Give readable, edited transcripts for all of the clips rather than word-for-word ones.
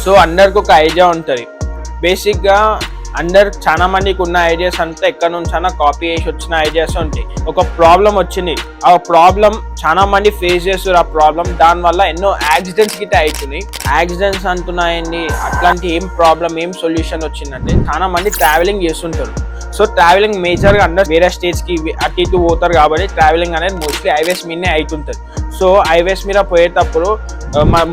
So అందరికి ఒక idea ఉంటుంది. బేసిక్గా చాలా మందికి ఉన్న ఐడియాస్ అంతా ఎక్కడి నుంచైనా కాపీ చేసి వచ్చిన ఐడియాస్ ఉంటాయి. ఒక ప్రాబ్లం వచ్చింది, ఆ ప్రాబ్లం చాలా మంది ఫేస్ చేస్తారు. ఆ ప్రాబ్లం దానివల్ల ఎన్నో యాక్సిడెంట్స్ గిట్ట అవుతున్నాయి. యాక్సిడెంట్స్ అంటున్నాయండి, అట్లాంటి ఏం ప్రాబ్లం ఏం సొల్యూషన్ వచ్చిందంటే చాలా మంది ట్రావెలింగ్ చేస్తుంటారు. సో ట్రావెలింగ్ మేజర్గా అందరు వేరే స్టేట్స్కి అటు ఇటు పోతారు కాబట్టి ట్రావెలింగ్ అనేది మోస్ట్లీ హైవేస్ మీదనే అవుతుంటుంది. సో హైవేస్ మీద పోయేటప్పుడు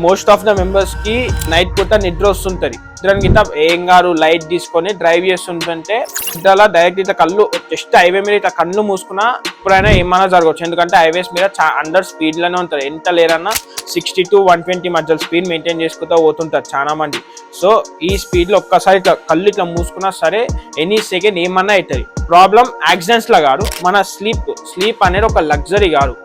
మోస్ట్ ఆఫ్ ద మెంబర్స్కి నైట్ పూట నిద్ర వస్తుంటుంది. నిద్రని గిట్ట ఏం గారు లైట్ తీసుకొని డ్రైవ్ చేస్తుంటే నిద్రలా డైరెక్ట్ ఇట్లా కళ్ళు జస్ట్ హైవే మీద ఇట్లా కళ్ళు మూసుకున్నా ఎప్పుడైనా ఏమైనా జరగవచ్చు. ఎందుకంటే హైవేస్ మీద అండర్ స్పీడ్లోనే ఉంటుంది. ఎంత లేరన్నా 60 to 120 మధ్య స్పీడ్ మెయింటైన్ చేసుకుంటూ పోతుంటారు చాలా మంది. సో ఈ స్పీడ్లో ఒక్కసారి ఇట్లా కళ్ళు ఇట్లా మూసుకున్నా సరే ఎనీ సెకండ్ ఏమన్నా అవుతుంది. ప్రాబ్లం యాక్సిడెంట్స్లో కాదు, మన స్లీప్ అనేది ఒక లగ్జరీ కాదు.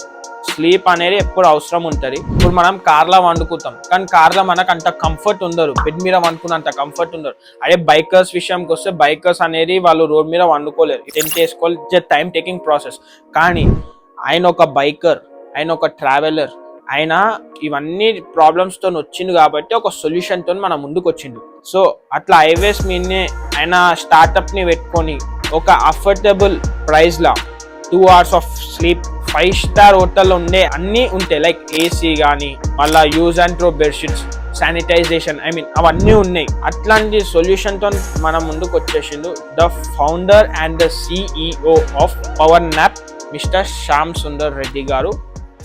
స్లీప్ అనేది ఎప్పుడు అవసరం ఉంటుంది. ఇప్పుడు మనం కార్లో వండుకుంటాం, కానీ కార్లో మనకు అంత కంఫర్ట్ ఉండదు. బెడ్ మీద వండుకున్నంత కంఫర్ట్ ఉండదు. అదే బైకర్స్ విషయంకి వస్తే బైకర్స్ అనేది వాళ్ళు రోడ్ మీద వండుకోలేరు, టెంట్ వేసుకోవాలి, టైం టేకింగ్ ప్రాసెస్. కానీ ఆయన ఒక బైకర్, ఆయన ఒక ట్రావెలర్, ఆయన ఇవన్నీ ప్రాబ్లమ్స్తో వచ్చిండు కాబట్టి ఒక సొల్యూషన్తో మన ముందుకు వచ్చిండు. సో అట్లా హైవేస్ మీదనే ఆయన స్టార్టప్ని పెట్టుకొని ఒక అఫోర్డబుల్ ప్రైస్లా 2 hours ఆఫ్ స్లీప్ 5-star హోటల్లో ఉండే అన్నీ ఉంటాయి. లైక్ ఏసీ కానీ మళ్ళీ use and throw bedsheets, sanitization, అవన్నీ ఉన్నాయి. అట్లాంటి సొల్యూషన్తో మన ముందుకు వచ్చేసిండు the founder and the CEO of power nap, mister Shyam Sundar Reddy garu.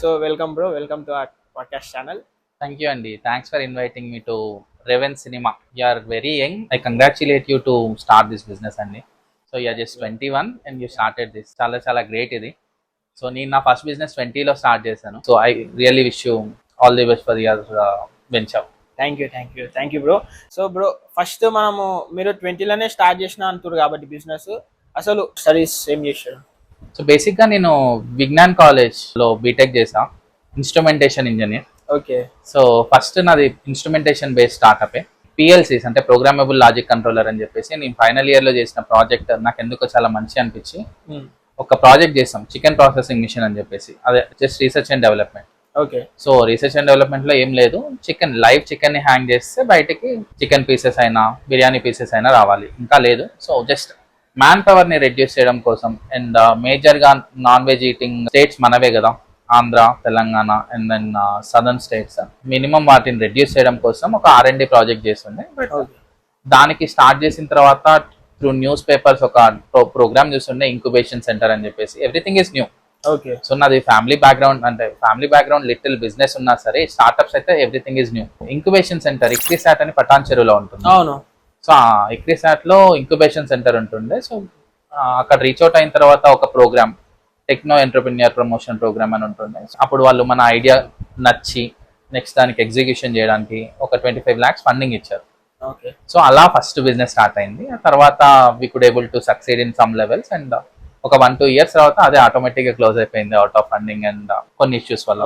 So welcome bro, welcome to our podcast channel. Thank you, Andy. Thanks for inviting me to Raven Cinema. You are very young. I congratulate you to start this business, Andy. So you are just 21 and you started this. Chala great idi. So నేను నా first business 20లో start చేశాను. So I really wish you all the best for your venture. Thank you bro. So bro, first మీరు 20లోనే start చేసిన అంటారు కాబట్టి business, అసలు studies ఏం చేశారు? సో బేసిక్గా నేను విజ్ఞాన్ కాలేజ్లో బీటెక్ చేసా, instrumentation engineer. Okay. So first నాది ఇన్స్ట్రుమెంటేషన్ బేస్డ్ స్టార్టప్. PLCs అంటే ప్రోగ్రామబుల్ లాజిక్ కంట్రోలర్ అని చెప్పేసి నేను ఫైనల్ ఇయర్లో చేసిన ప్రాజెక్ట్ నాకు ఎందుకో చాలా మంచి అనిపించి ఒక ప్రాజెక్ట్ చేసాం, చికెన్ ప్రాసెసింగ్ మిషన్ అని చెప్పేసి. అదే just research and development. Okay. So research and డెవలప్మెంట్లో ఏం లేదు, లైవ్ చికెన్ని హ్యాంగ్ చేస్తే బయటకి చికెన్ పీసెస్ అయినా బిర్యానీ పీసెస్ అయినా రావాలి, ఇంకా లేదు. సో జస్ట్ మ్యాన్ పవర్ని రెడ్యూస్ చేయడం కోసం. అండ్ మేజర్గా నాన్ వెజ్ ఈటింగ్ స్టేట్స్ మనవే కదా, Andhra, Telangana and then southern states. Minimum వాటిని రెడ్యూస్ చేయడం కోసం ఒక R&D ప్రాజెక్ట్ చేస్తుండే. బట్ దానికి స్టార్ట్ చేసిన తర్వాత త్రూ న్యూస్ పేపర్స్ ఒక ప్రోగ్రామ్ చూస్తుండే, ఇంక్యుబేషన్ సెంటర్ అని చెప్పేసి. Everything is new. Okay. So నాది ఫ్యామిలీ బ్యాక్గ్రౌండ్ లిటిల్ బిజినెస్ ఉన్నా సరే, స్టార్ట్అప్స్ అయితే everything is new. Incubation centre ICRISAT అని పటాన్ చెరువులో ఉంటుంది. అవును. సో ఆ ఇక్రిసాట్ లో ఇంక్యుబేషన్ సెంటర్ ఉంటుండే. సో అక్కడ రీచ్ అవుట్ అయిన తర్వాత ఒక programme, techno entrepreneur promotion programme అని ఉంటుండే. అప్పుడు వాళ్ళు మన ఐడియా నచ్చి నెక్స్ట్ దానికి ఎగ్జిక్యూషన్ చేయడానికి ఒక 25 lakhs ఫండింగ్ ఇచ్చారు. ఓకే. సో అలా ఫస్ట్ బిజినెస్ స్టార్ట్ అయింది. ఆ తర్వాత we could able to succeed in some levels. And ఒక 1-2 years తర్వాత అదే ఆటోమేటిక్గా క్లోజ్ అయిపోయింది అవుట్ ఆఫ్ ఫండింగ్ అండ్ కొన్ని ఇష్యూస్ వల్ల.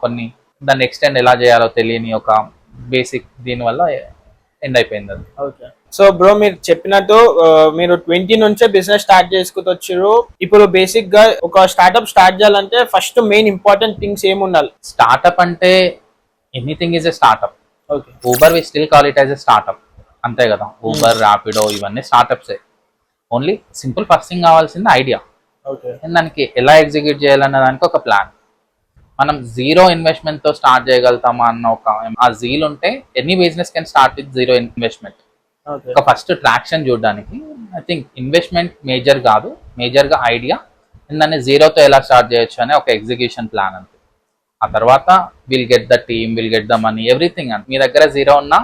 కొన్ని దాన్ని ఎక్స్టెండ్ ఎలా చేయాలో తెలియని ఒక బేసిక్ దీనివల్ల ఎండ్ అయిపోయింది అది. ఓకే. సో బ్రో, మీరు చెప్పినట్టు మీరు 20 నుంచే బిజినెస్ స్టార్ట్ చేసుకుంటూ వచ్చారు. ఇప్పుడు బేసిక్ గా ఒక స్టార్ట్అప్ స్టార్ట్ చేయాలంటే ఫస్ట్ మెయిన్ ఇంపార్టెంట్ థింగ్స్ ఏమి ఉండాలి? స్టార్ట్అప్ అంటే anything is a startup. Okay. Uber we still call it as a startup, అంతే కదా. ఊబర్, ర్యాపిడో ఇవన్నీ స్టార్ట్అప్సే. ఓన్లీ సింపుల్ ఫస్ట్ థింగ్ కావాల్సింది ఐడియా. ఓకే. దానికి ఎలా ఎగ్జిక్యూట్ చేయాలన్న దానికి ఒక ప్లాన్. మనం జీరో ఇన్వెస్ట్మెంట్ తో స్టార్ట్ చేయగలుగుతామా అన్న ఆ జీల్ ఉంటే any business can start with zero investment. ఒక ఫస్ట్ ట్రాక్షన్ చూడడానికి ఐ థింక్ ఇన్వెస్ట్మెంట్ మేజర్ కాదు, మేజర్గా ఐడియా. దాన్ని జీరోతో ఎలా స్టార్ట్ చేయొచ్చు అనే ఒక ఎగ్జిక్యూషన్ ప్లాన్ అంతే. ఆ తర్వాత will get the team, will get the money, everything. And మీ దగ్గర జీరో ఉన్నా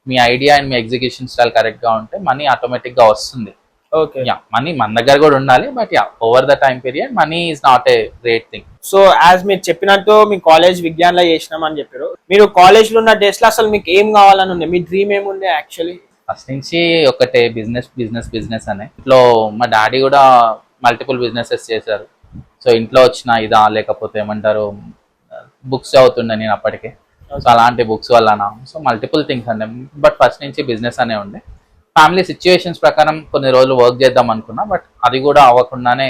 మీ ఐడియా అండ్ మీ ఎగ్జిక్యూషన్ స్టైల్ కరెక్ట్గా ఉంటే మనీ ఆటోమేటిక్గా వస్తుంది. ఓకే. మనీ మన దగ్గర కూడా ఉండాలి, but over the time period money is not a great thing. So as మీరు చెప్పినట్టు మీ కాలేజ్ విజ్ఞాన్లో చేసినామని చెప్పారు. మీరు కాలేజ్లో ఉన్న డేస్లో అసలు మీకు ఏం కావాలని ఉండే, మీ డ్రీమ్ ఏముండే? యాక్చువల్లీ ఫస్ట్ నుంచి ఒకటే బిజినెస్ అనే. ఇంట్లో మా డాడీ కూడా మల్టిపుల్ బిజినెసెస్ చేశారు. సో ఇంట్లో వచ్చిన ఇదా లేకపోతే ఏమంటారు బుక్స్ చదువుతుండే నేను అప్పటికే. సో అలాంటి బుక్స్ వల్లనా, సో మల్టిపుల్ థింగ్స్ అండి. బట్ ఫస్ట్ నుంచి బిజినెస్ అనే ఉండే. ఫ్యామిలీ సిచ్యువేషన్స్ ప్రకారం కొన్ని రోజులు వర్క్ చేద్దాం అనుకున్నా, బట్ అది కూడా అవ్వకుండానే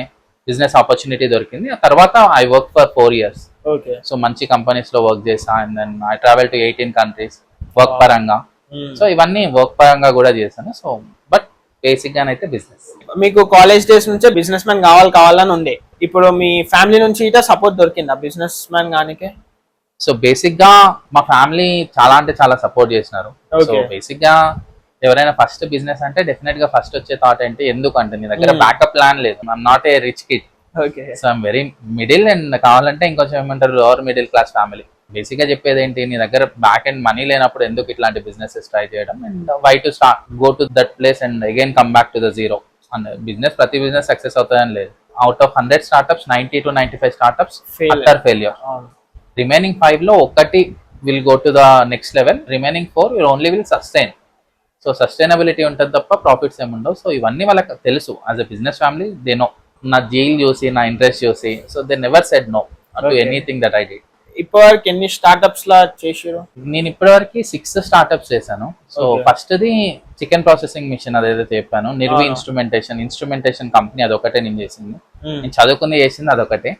బిజినెస్ ఆపర్చునిటీ దొరికింది. ఆ తర్వాత I work for 4 years. Okay. So మంచి కంపెనీస్ లో వర్క్ చేసా. And then I travel to 18 countries work పరంగా. సో ఇవన్నీ వర్క్ పరంగా కూడా చేశాను. సో బట్ బేసిక్ గానైతే బిజినెస్. మీకు కాలేజ్ డేస్ నుంచే బిజినెస్ మ్యాన్ కావాలని ఉంది. ఇప్పుడు మీ ఫ్యామిలీ నుంచి ఇట సపోర్ట్ దొరికిందా బిజినెస్ మ్యాన్ గానికి? సో బేసిక్ గా మా ఫ్యామిలీ చాలా అంటే చాలా సపోర్ట్ చేసినారు. సో బేసిక్ గా ఎవరైనా ఫస్ట్ బిజినెస్ అంటే డెఫినెట్ గా ఫస్ట్ వచ్చే థాట్ ఏంటి, ఎందుకంటే నీ దగ్గర బ్యాకప్ ప్లాన్ లేదు. I'm not a rich kid. So I'm very middle and కావాలంటే ఇంకొంచెం ఏమంటారు lower middle class family. Basic గా చెప్పేది ఏంటి, నీ దగ్గర బ్యాక్ అండ్ మనీ లేనప్పుడు ఎందుకు ఇట్లాంటి బిజినెసెస్ ట్రై చేయడం, and why to start go to that place and again come back to the zero. And business ప్రతి బిజినెస్ సక్సెస్ అవుతాయని లేదు. Out of 100 startups 90 to 95 startups utter failure. Remaining 5 లో ఒకటి will go to the next level, remaining 4 will only will sustain. So sustainability ఉంటుంది తప్ప profits ఏముండవు. So ఇవన్నీ వాళ్ళకి తెలుసు. As a business family they know. నా జీల్ చూసి నా ఇంట్రెస్ట్ చూసి, so they never said no to anything that I did. ఇప్పటివరకు ఎన్ని స్టార్ట్అప్స్ లా చేసారు? నేను ఇప్పటివరకు 6 స్టార్ట్అప్స్ చేశాను. So first the chicken processing machine, అదేదైతే చెప్పాను, నిర్వి ఇన్స్ట్రుమెంటేషన్ కంపెనీ, అదొకటే నేను చేసింది. నేను చదువుకుని చేసింది అదొకటే.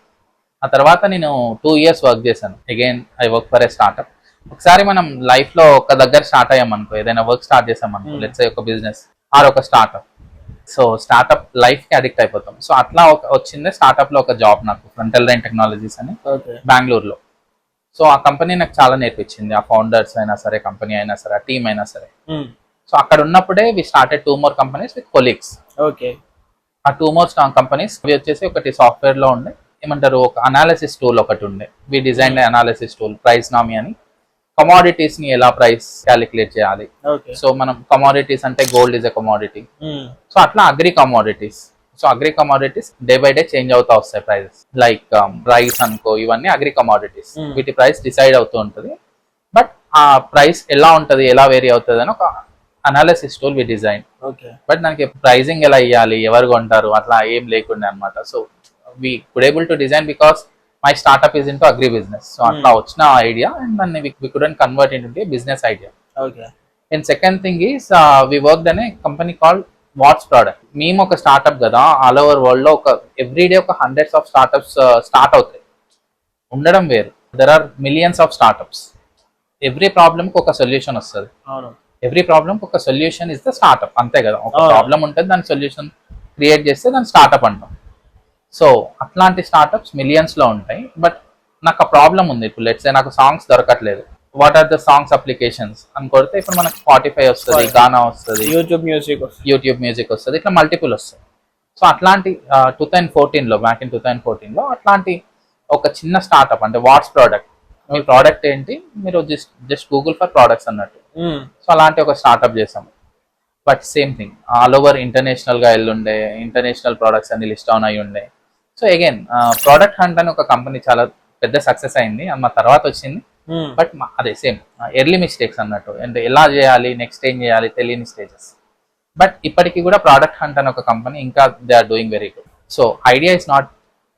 ఆ తర్వాత నేను 2 years వర్క్ చేశాను. Again I work for a startup. ఒకసారి మనం లైఫ్ లో ఒక దగ్గర స్టార్ట్ అయ్యామనుకో, ఏదైనా వర్క్ స్టార్ట్ చేసామనుకో, లెట్స్ సే ఒక బిజినెస్ ఆర్ ఒక స్టార్ట్అప్, సో స్టార్ట్అప్ లైఫ్ కి అడిక్ట్ అయిపోతాం. సో అట్లా వచ్చింది స్టార్ట్అప్ లో ఒక జాబ్ నాకు, ఫ్రంటల్ లైన్ టెక్నాలజీస్ అని బెంగళూరులో. సో ఆ కంపెనీ నాకు చాలా నేర్పించింది. ఆ ఫౌండర్స్ అయినా సరే, కంపెనీ అయినా సరే, ఆ టీమ్ అయినా సరే. సో అక్కడ ఉన్నప్పుడే we started 2 more companies with colleagues. ఆ 2 more కంపెనీస్ అవి వచ్చేసి ఒకటి సాఫ్ట్వేర్ లో ఉండే, ఏమంటారు, ఒక అనాలిసిస్ టూల్ ఒకటి ఉండే. We design analysis tool price నామి అని. కమోడిటీస్ ని ఎలా ప్రైస్ క్యాలిక్యులేట్ చేయాలి. సో మనం కమోడిటీస్ అంటే gold is a commodity. So అట్లా agri commodities. So agri commodities day by day change అవుతా వస్తాయి ప్రైజెస్. లైక్ రైస్ అనుకో, ఇవన్నీ అగ్రి కమోడిటీస్. వీటి ప్రైస్ డిసైడ్ అవుతూ ఉంటుంది. బట్ ఆ ప్రైస్ ఎలా ఉంటది, ఎలా వేరీ అవుతుంది అని ఒక analysis tool we design. But దానికి ప్రైజింగ్ ఎలా ఇవ్వాలి, ఎవరు కొంటారు, అట్లా ఏం లేకుండా అనమాట. So we could able to design because my startup is into agri business. So అట్లా వచ్చిన ఐడియా, అండ్ దాన్ని we couldn't convert into business idea. And second thing is we worked అనే కంపెనీ కాల్డ్ వాట్స్ ప్రోడక్ట్. మేము ఒక startup కదా, all over world లో ఒక everyday ఒక హండ్రెడ్స్ ఆఫ్ స్టార్ట్అప్స్ స్టార్ట్ అవుతాయి. ఉండడం వేరు, there are millions of startups. Every problem కి ఒక సొల్యూషన్ వస్తుంది. ఎవ్రీ ప్రాబ్లమ్ కి ఒక సొల్యూషన్ ఇస్ ద స్టార్ట్అప్. అంతే కదా, ఒక ప్రాబ్లం ఉంటుంది, దాని సొల్యూషన్ క్రియేట్ చేస్తే దాన్ని స్టార్ట్అప్ అంటాం. సో అట్లాంటి స్టార్ట్అప్స్ మిలియన్స్ లో ఉంటాయి. బట్ నాకు ఆ ప్రాబ్లం ఉంది. ఇప్పుడు లెట్స్ సే నాకు సాంగ్స్ దొరకట్లేదు, what are the songs applications అని కొడితే ఇప్పుడు మనకు స్పాటిఫై వస్తుంది, గానా వస్తుంది, యూట్యూబ్ మ్యూజిక్ వస్తుంది, ఇట్లా మల్టిపుల్ వస్తుంది. సో అట్లాంటి 2014 బ్యాక్ ఇన్ 2014 అట్లాంటి ఒక చిన్న స్టార్ట్అప్ అంటే వాట్స్ ప్రోడక్ట్. మీ ప్రోడక్ట్ ఏంటి, మీరు జస్ట్ గూగుల్ ఫర్ ప్రోడక్ట్స్ అన్నట్టు. సో అలాంటి ఒక స్టార్ట్అప్ చేసాము. But same thing, all over international గా వెళ్ళుండే, ఇంటర్నేషనల్ ప్రోడక్ట్స్ అన్ని లిస్ట్ డౌన్ అయి ఉండే. సో అగైన్ ప్రోడక్ట్ హంట్ అని ఒక కంపెనీ చాలా పెద్ద సక్సెస్ అయింది, అది మా తర్వాత వచ్చింది. బట్ అదే సేమ్ ఎర్లీ మిస్టేక్స్ అన్నట్టు, అంటే ఎలా చేయాలి, నెక్స్ట్ ఏం చేయాలి తెలియని స్టేజెస్. బట్ ఇప్పటికీ కూడా ప్రోడక్ట్ హంట్ అని ఒక కంపెనీ ఇంకా they are doing very good. So idea is not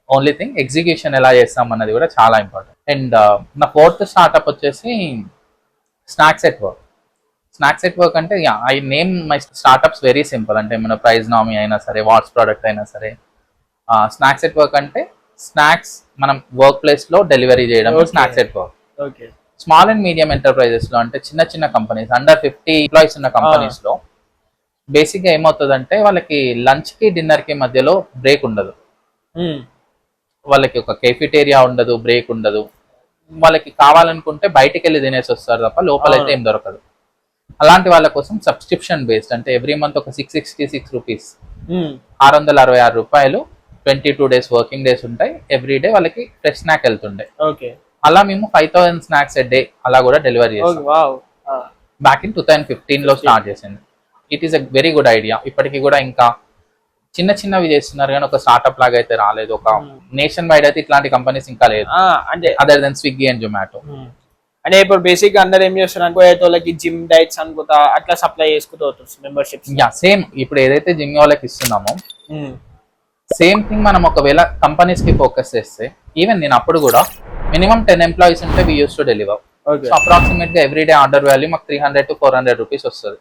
only thing, execution ఎలా చేస్తాం అన్నది కూడా చాలా ఇంపార్టెంట్. అండ్ నా 4th స్టార్ట్అప్ వచ్చేసి snacks at work. Snacks at work అంటే I name my startups very simple. అంటే మన ప్రైజ్ నామి అయినా సరే, వాట్స్ ప్రోడక్ట్ అయినా సరే, స్నాక్స్ ఎట్ వర్క్ అంటే స్నాక్స్ మనం వర్క్ ప్లేస్ లో డెలివరీ చేయడం snacks at work. Small and medium enterprises లో, అంటే చిన్న చిన్న కంపెనీస్, అండర్ 50 ఎంప్లాయీస్ ఉన్న కంపెనీస్ లో బేసిక్ గా ఏమవుతుందంటే వాళ్ళకి లంచ్ కి డిన్నర్ కి మధ్యలో బ్రేక్ ఉండదు. వాళ్ళకి ఒక కెఫిటేరియా ఉండదు, బ్రేక్ ఉండదు. వాళ్ళకి కావాలనుకుంటే బయటికి వెళ్ళి తినేసి వస్తారు తప్ప లోపలైతే ఏం దొరకదు. అలాంటి వాళ్ళ కోసం సబ్స్క్రిప్షన్ బేస్డ్, అంటే ఎవ్రీ మంత్ ఒక 666 రూపీస్, 666 రూపాయలు, 22 days వర్కింగ్ డేస్ ఉంటాయి. ఎవ్రీ డే వాళ్ళకి ఫ్రెష్ స్నాక్ వెళ్తుండే. అలా మేము 5000 స్నాక్స్ ఎ డే అలా కూడా డెలివరీ చేస్తాం. బ్యాక్ ఇన్ 2015 లో స్టార్ట్ చేసింది. It is a very good idea. ఇప్పటికీ కూడా ఇంకా చిన్న చిన్నవి చేస్తున్నారు, కానీ ఒక స్టార్ట్అప్ లాగా అయితే రాలేదు. ఒక నేషన్ వైడ్ అయితే ఇట్లాంటి కంపెనీస్ ఇంకా లేదు, అంటే other than Swiggy and Zomato. అంటే ఇప్పుడు బేసిక్ అందరు ఏం చేస్తారు అనుకో, వాళ్ళకి జిమ్ డైట్స్ అనుకుంటా అట్లా సప్లై చేసుకుంటూ మెంబర్షిప్. సేమ్ ఇప్పుడు ఏదైతే జిమ్ వాళ్ళకి ఇస్తున్నామో సేమ్ థింగ్ మనం ఒకవేళ కంపెనీస్ కి ఫోకస్ చేస్తే, ఈవెన్ నేను అప్పుడు కూడా మినిమం 10 ఎంప్లాయీస్ ఉంటే we use to deliver. So approximate గా ఎవ్రీ డే ఆర్డర్ వాల్యూ మాకు 300 to 400 రూపీస్ వస్తుంది.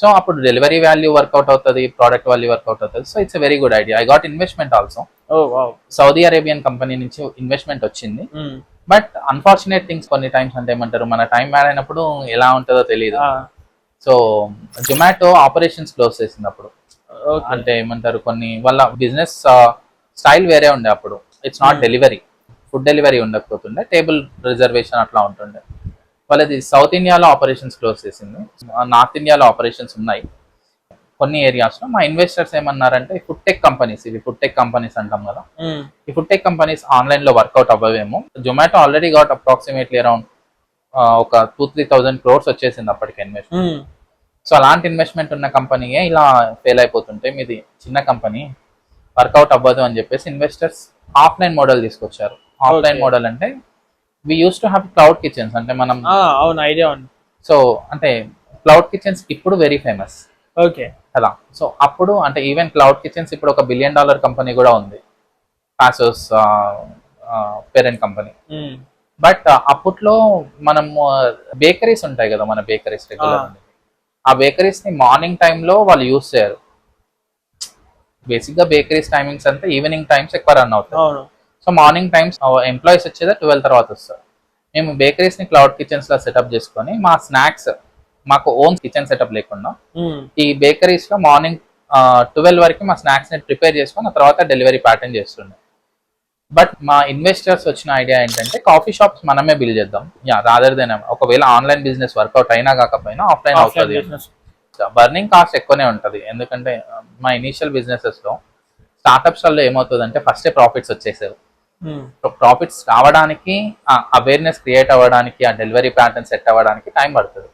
సో అప్పుడు డెలివరీ వాల్యూ వర్కౌట్ అవుతుంది, ప్రోడక్ట్ వాల్యూ వర్కౌట్ అవుతుంది. So it's a very good idea. I got investment also. Saudi Arabian company నుంచి investment వచ్చింది. But unfortunate things కొన్ని times అంటే ఏమంటారు, మన టైం బ్యాడ్ అయినప్పుడు ఎలా ఉంటుందో తెలియదు. సో జొమాటో ఆపరేషన్స్ క్లోజ్ చేసింది అప్పుడు. అంటే ఏమంటారు, కొన్ని వాళ్ళ బిజినెస్ స్టైల్ వేరే ఉండే అప్పుడు. It's not delivery, food delivery ఉండకపోతుండే, టేబుల్ రిజర్వేషన్ అట్లా ఉంటుండే. వాళ్ళది సౌత్ ఇండియాలో ఆపరేషన్స్ క్లోజ్ చేసింది, నార్త్ ఇండియాలో ఆపరేషన్స్ ఉన్నాయి కొన్ని ఏరియాస్లో. మా ఇన్వెస్టర్స్ ఏమన్నారంటే ఫుడ్ టెక్ కంపెనీస్, ఇవి ఫుడ్ టెక్ కంపెనీస్ అంటాం కదా, ఈ ఫుడ్ టెక్ కంపెనీస్ ఆన్లైన్లో వర్కౌట్ అవ్వవేమో. Zomato already got approximately around ఒక 2-3,000 crores వచ్చేసింది అప్పటికి ఇన్వెస్ట్మెంట్. సో అలాంటి ఇన్వెస్ట్మెంట్ ఉన్న కంపెనీయే ఇలా ఫెయిల్ అయిపోతుంటే మీది చిన్న కంపెనీ వర్కౌట్ అవ్వదు అని చెప్పేసి ఇన్వెస్టర్స్ ఆఫ్లైన్ మోడల్ తీసుకొచ్చారు. ఆఫ్లైన్ మోడల్ అంటే we use to have cloud kitchens, అంటే మనం అవును ఐడియా ఉంది. సో అంటే క్లౌడ్ కిచెన్స్ ఇప్పుడు వెరీ ఫేమస్. ఓకే కదా, సో అప్పుడు అంటే ఈవెన్ క్లౌడ్ కిచెన్స్ ఇప్పుడు ఒక $1 billion కంపెనీ కూడా ఉంది, పాసోస్ పేరెంట్ కంపెనీ. బట్ అప్పట్లో మనం బేకరీస్ ఉంటాయి కదా, మన బేకరీస్ రెగ్యులర్, ఆ బేకరీస్ ని మార్నింగ్ టైంలో వాళ్ళు యూస్ చేయరు. బేసిక్ గా బేకరీస్ టైమింగ్స్ అంతా ఈవినింగ్ టైమ్స్ ఎక్కువ రన్ అవుతాయి. సో మార్నింగ్ టైమ్స్ ఎంప్లాయీస్ వచ్చేదా 12 తర్వాత వస్తారు. మేము బేకరీస్ ని క్లౌడ్ కిచెన్స్ లా సెటప్ చేసుకొని మా స్నాక్స్, మాకు ఓన్ కిచెన్ సెటప్ లేకుండా ఈ బేకరీస్ లో మార్నింగ్ 12 వరకు మా స్నాక్స్ ని ప్రిపేర్ చేసుకొని ఆ తర్వాత డెలివరీ ప్యాటర్న్ చేస్తుండే. బట్ మా ఇన్వెస్టర్స్ వచ్చిన ఐడియా ఏంటంటే కాఫీ షాప్స్ మనమే బిల్డ్ చేద్దాం, రాదర్ దెన్ ఒకవేళ ఆన్లైన్ బిజినెస్ వర్కౌట్ అయినా కాకపోయినా ఆఫ్లైన్ అవుతుంది. బర్నింగ్ కాస్ట్ ఎక్కువనే ఉంటుంది, ఎందుకంటే మా ఇనీషియల్ బిజినెసెస్ లో స్టార్ట్అప్స్ వల్ల ఏమవుతుందంటే ఫస్ట్ ప్రాఫిట్స్ వచ్చేసారు. ప్రాఫిట్స్ రావడానికి, అవేర్నెస్ క్రియేట్ అవ్వడానికి, ఆ డెలివరీ ప్యాటర్న్ సెట్ అవ్వడానికి టైం పడుతుంది.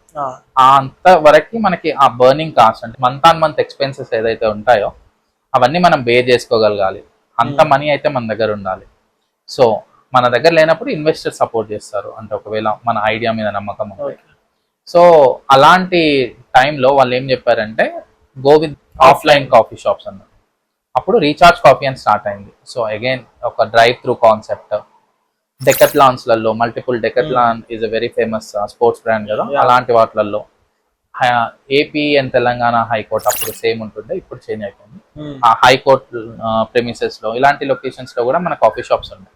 అంత వరకు మనకి ఆ బర్నింగ్ కాస్ట్ అంటే మంత్ ఆన్ మంత్ ఎక్స్పెన్సెస్ ఏదైతే ఉంటాయో అవన్నీ మనం బేర్ చేసుకోగలగాలి. అంత మనీ అయితే మన దగ్గర ఉండాలి. సో మన దగ్గర లేనప్పుడు ఇన్వెస్టర్ సపోర్ట్ చేస్తారు, అంటే ఒకవేళ మన ఐడియా మీద నమ్మకం ఉంది. సో అలాంటి టైంలో వాళ్ళు ఏం చెప్పారంటే go with offline coffee shops అన్నారు. అప్పుడు రీఛార్జ్ కాఫీ అని స్టార్ట్ అయింది. సో అగైన్ ఒక డ్రైవ్ త్రూ కాన్సెప్ట్. డెకట్లాన్స్లలో multiple, Decathlon is a very famous sports brand కదా, అలాంటి వాటిలలో ఏపీ అండ్ తెలంగాణ హైకోర్ట్ అప్పుడు సేమ్ ఉంటుండే, ఇప్పుడు చేంజ్ అయిపోయింది. ఆ హైకోర్ట్ ప్రెమిసెస్ లో ఇలాంటి లొకేషన్స్ లో కూడా మన కాఫీ షాప్స్ ఉన్నాయి.